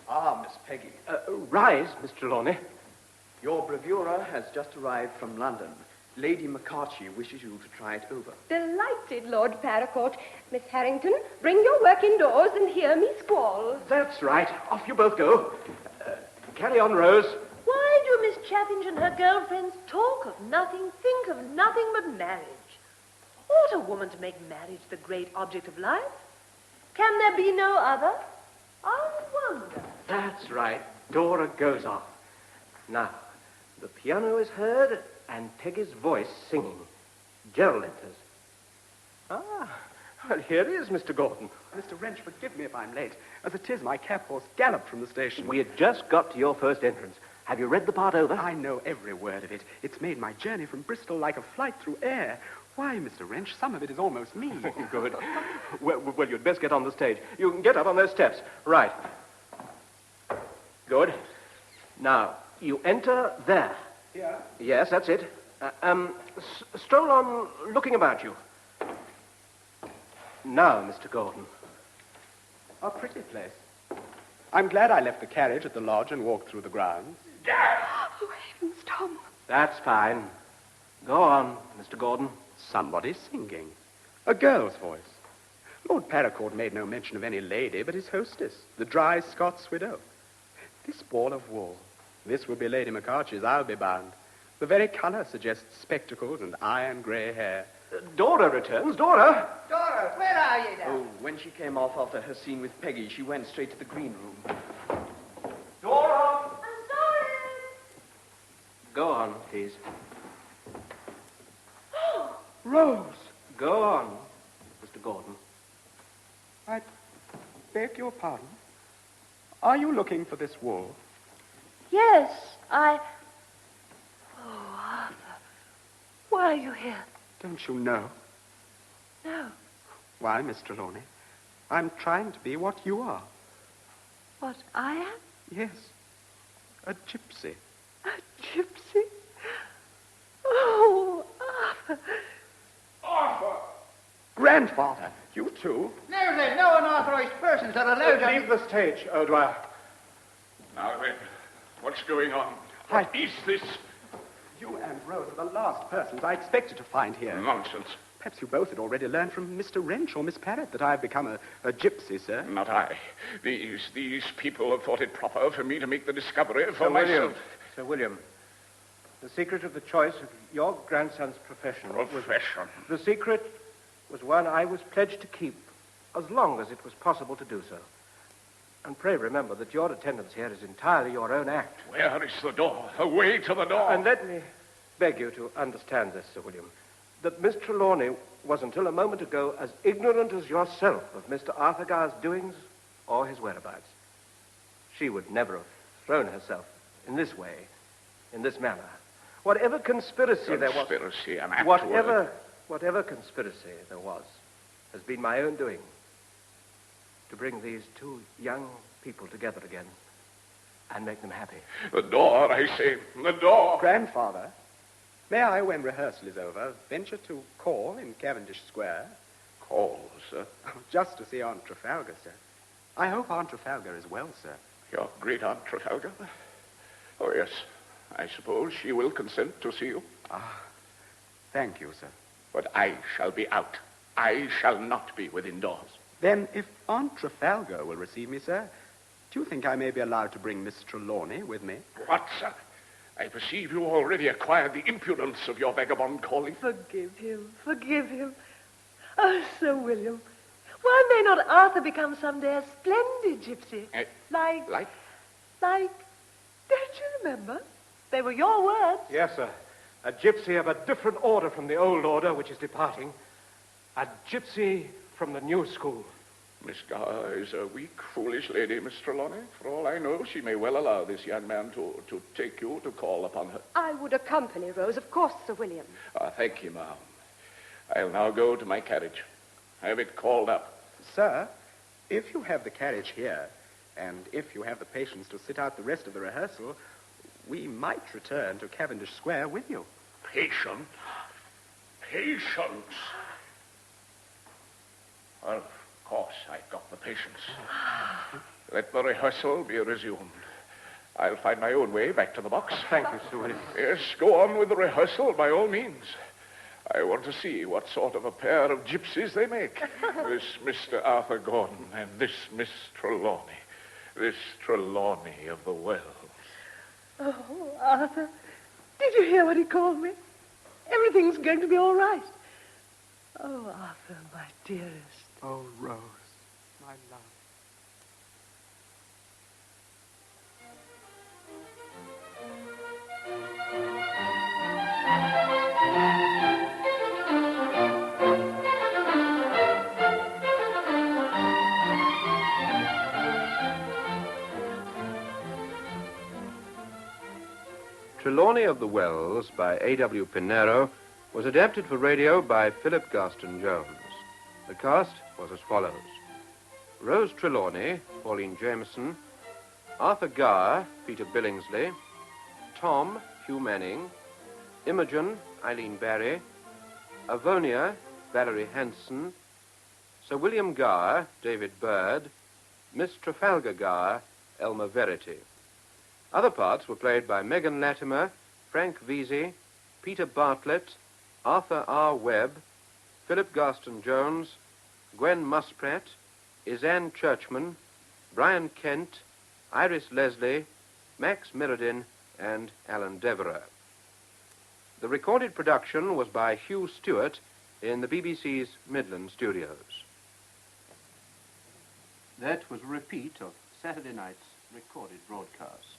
Ah, Miss Peggy. Rise, Mr. Trelawney. Your bravura has just arrived from London. Lady McCarthy wishes you to try it over. Delighted, Lord Paracourt. Miss Harrington, bring your work indoors and hear me squall. That's right. Off you both go. Carry on, Rose. Why do Miss Chaffinch and her girlfriends talk of nothing, think of nothing but marriage? Ought a woman to make marriage the great object of life? Can there be no other? I wonder. That's right. Dora goes off. Now, the piano is heard and Peggy's voice singing. Gerald enters. Ah, well, here is Mr. Gordon. Mr. Wrench, forgive me if I'm late. As it is, my cab horse galloped from the station. We had just got to your first entrance. Have you read the part over? I know every word of it. It's made my journey from Bristol like a flight through air. Why, Mr. Wrench, some of it is almost me. Good. Well, you'd best get on the stage. You can get up on those steps. Right. Good. Now, you enter there. Yeah? Yes, that's it. Stroll on looking about you. Now, Mr. Gordon. A pretty place. I'm glad I left the carriage at the lodge and walked through the grounds. Oh, heavens, Tom. That's fine. Go on, Mr. Gordon. Somebody's singing. A girl's voice. Lord Paracourt made no mention of any lady but his hostess, the dry Scots widow. This ball of wool. This will be Lady McCarthy's, I'll be bound. The very colour suggests spectacles and iron grey hair. Dora returns. Dora! Dora, where are you now? Oh, when she came off after her scene with Peggy, she went straight to the green room. Dora! I'm sorry. Go on, please. Rose! Go on, Mr. Gordon. I beg your pardon. Are you looking for this wool? Yes, Oh, Arthur. Why are you here? Don't you know? No. Why, Miss Trelawney? I'm trying to be what you are. What, I am? Yes. A gypsy. A gypsy? Oh, Arthur. Arthur! Grandfather, you too? Now then, no unauthorized persons are allowed to... Leave the stage, O'Dwyer. Now then, what's going on? What is this? You and Rose are the last persons I expected to find here. Nonsense. Perhaps you both had already learned from Mr. Wrench or Miss Parrott that I've become a gypsy, sir. Not I. These people have thought it proper for me to make the discovery for Sir myself. William. Sir William, the secret of the choice of your grandson's profession... The secret was one I was pledged to keep as long as it was possible to do so. And pray remember that your attendance here is entirely your own act. Where is the door? Away to the door. And let me beg you to understand this, Sir William, that Miss Trelawney was until a moment ago as ignorant as yourself of Mr. Arthur Gar's doings or his whereabouts. She would never have thrown herself in this way, in this manner. Whatever conspiracy there was... Conspiracy, an apt word. Whatever conspiracy there was has been my own doing to bring these two young people together again and make them happy. The door, I say. The door. Grandfather, may I, when rehearsal is over, venture to call in Cavendish Square? Call, sir? Just to see Aunt Trafalgar, sir. I hope Aunt Trafalgar is well, sir. Your great Aunt Trafalgar? Oh, yes. I suppose she will consent to see you. Ah, thank you, sir. But I shall be out. I shall not be within doors. Then, if Aunt Trafalgar will receive me, sir, do you think I may be allowed to bring Miss Trelawney with me? What, sir? I perceive you already acquired the impudence of your vagabond calling. Forgive him. Forgive him. Oh, Sir William. Why may not Arthur become someday a splendid gypsy? Like? Don't you remember? They were your words. Yes, sir. A gypsy of a different order from the old order which is departing. A gypsy from the new school. Miss Gower is a weak, foolish lady, Miss Trelawny. For all I know, she may well allow this young man to take you to call upon her. I would accompany Rose, of course, Sir William. Thank you, ma'am. I'll now go to my carriage. Have it called up. Sir, if you have the carriage here, and if you have the patience to sit out the rest of the rehearsal, we might return to Cavendish Square with you. Patience? Patience? Well, of course, I've got the patience. Let the rehearsal be resumed. I'll find my own way back to the box. Thank you, Sir William. Yes, go on with the rehearsal by all means. I want to see what sort of a pair of gypsies they make. This Mr. Arthur Gordon and this Miss Trelawny. This Trelawny of the Wells. Oh, Arthur, did you hear what he called me? Everything's going to be all right. Oh, Arthur, my dearest. Oh, Rose, my love. Trelawny of the Wells by A.W. Pinero was adapted for radio by Philip Garston Jones. The cast was as follows: Rose Trelawny, Pauline Jameson; Arthur Gower, Peter Billingsley; Tom, Hugh Manning; Imogen, Eileen Barry; Avonia, Valerie Hanson; Sir William Gower, David Bird; Miss Trafalgar Gower, Elmer Verity. Other parts were played by Megan Latimer, Frank Vesey, Peter Bartlett, Arthur R. Webb, Philip Garston Jones, Gwen Musprat, Izanne Churchman, Brian Kent, Iris Leslie, Max Mirrodin, and Alan Devereux. The recorded production was by Hugh Stewart in the BBC's Midland Studios. That was a repeat of Saturday night's recorded broadcast.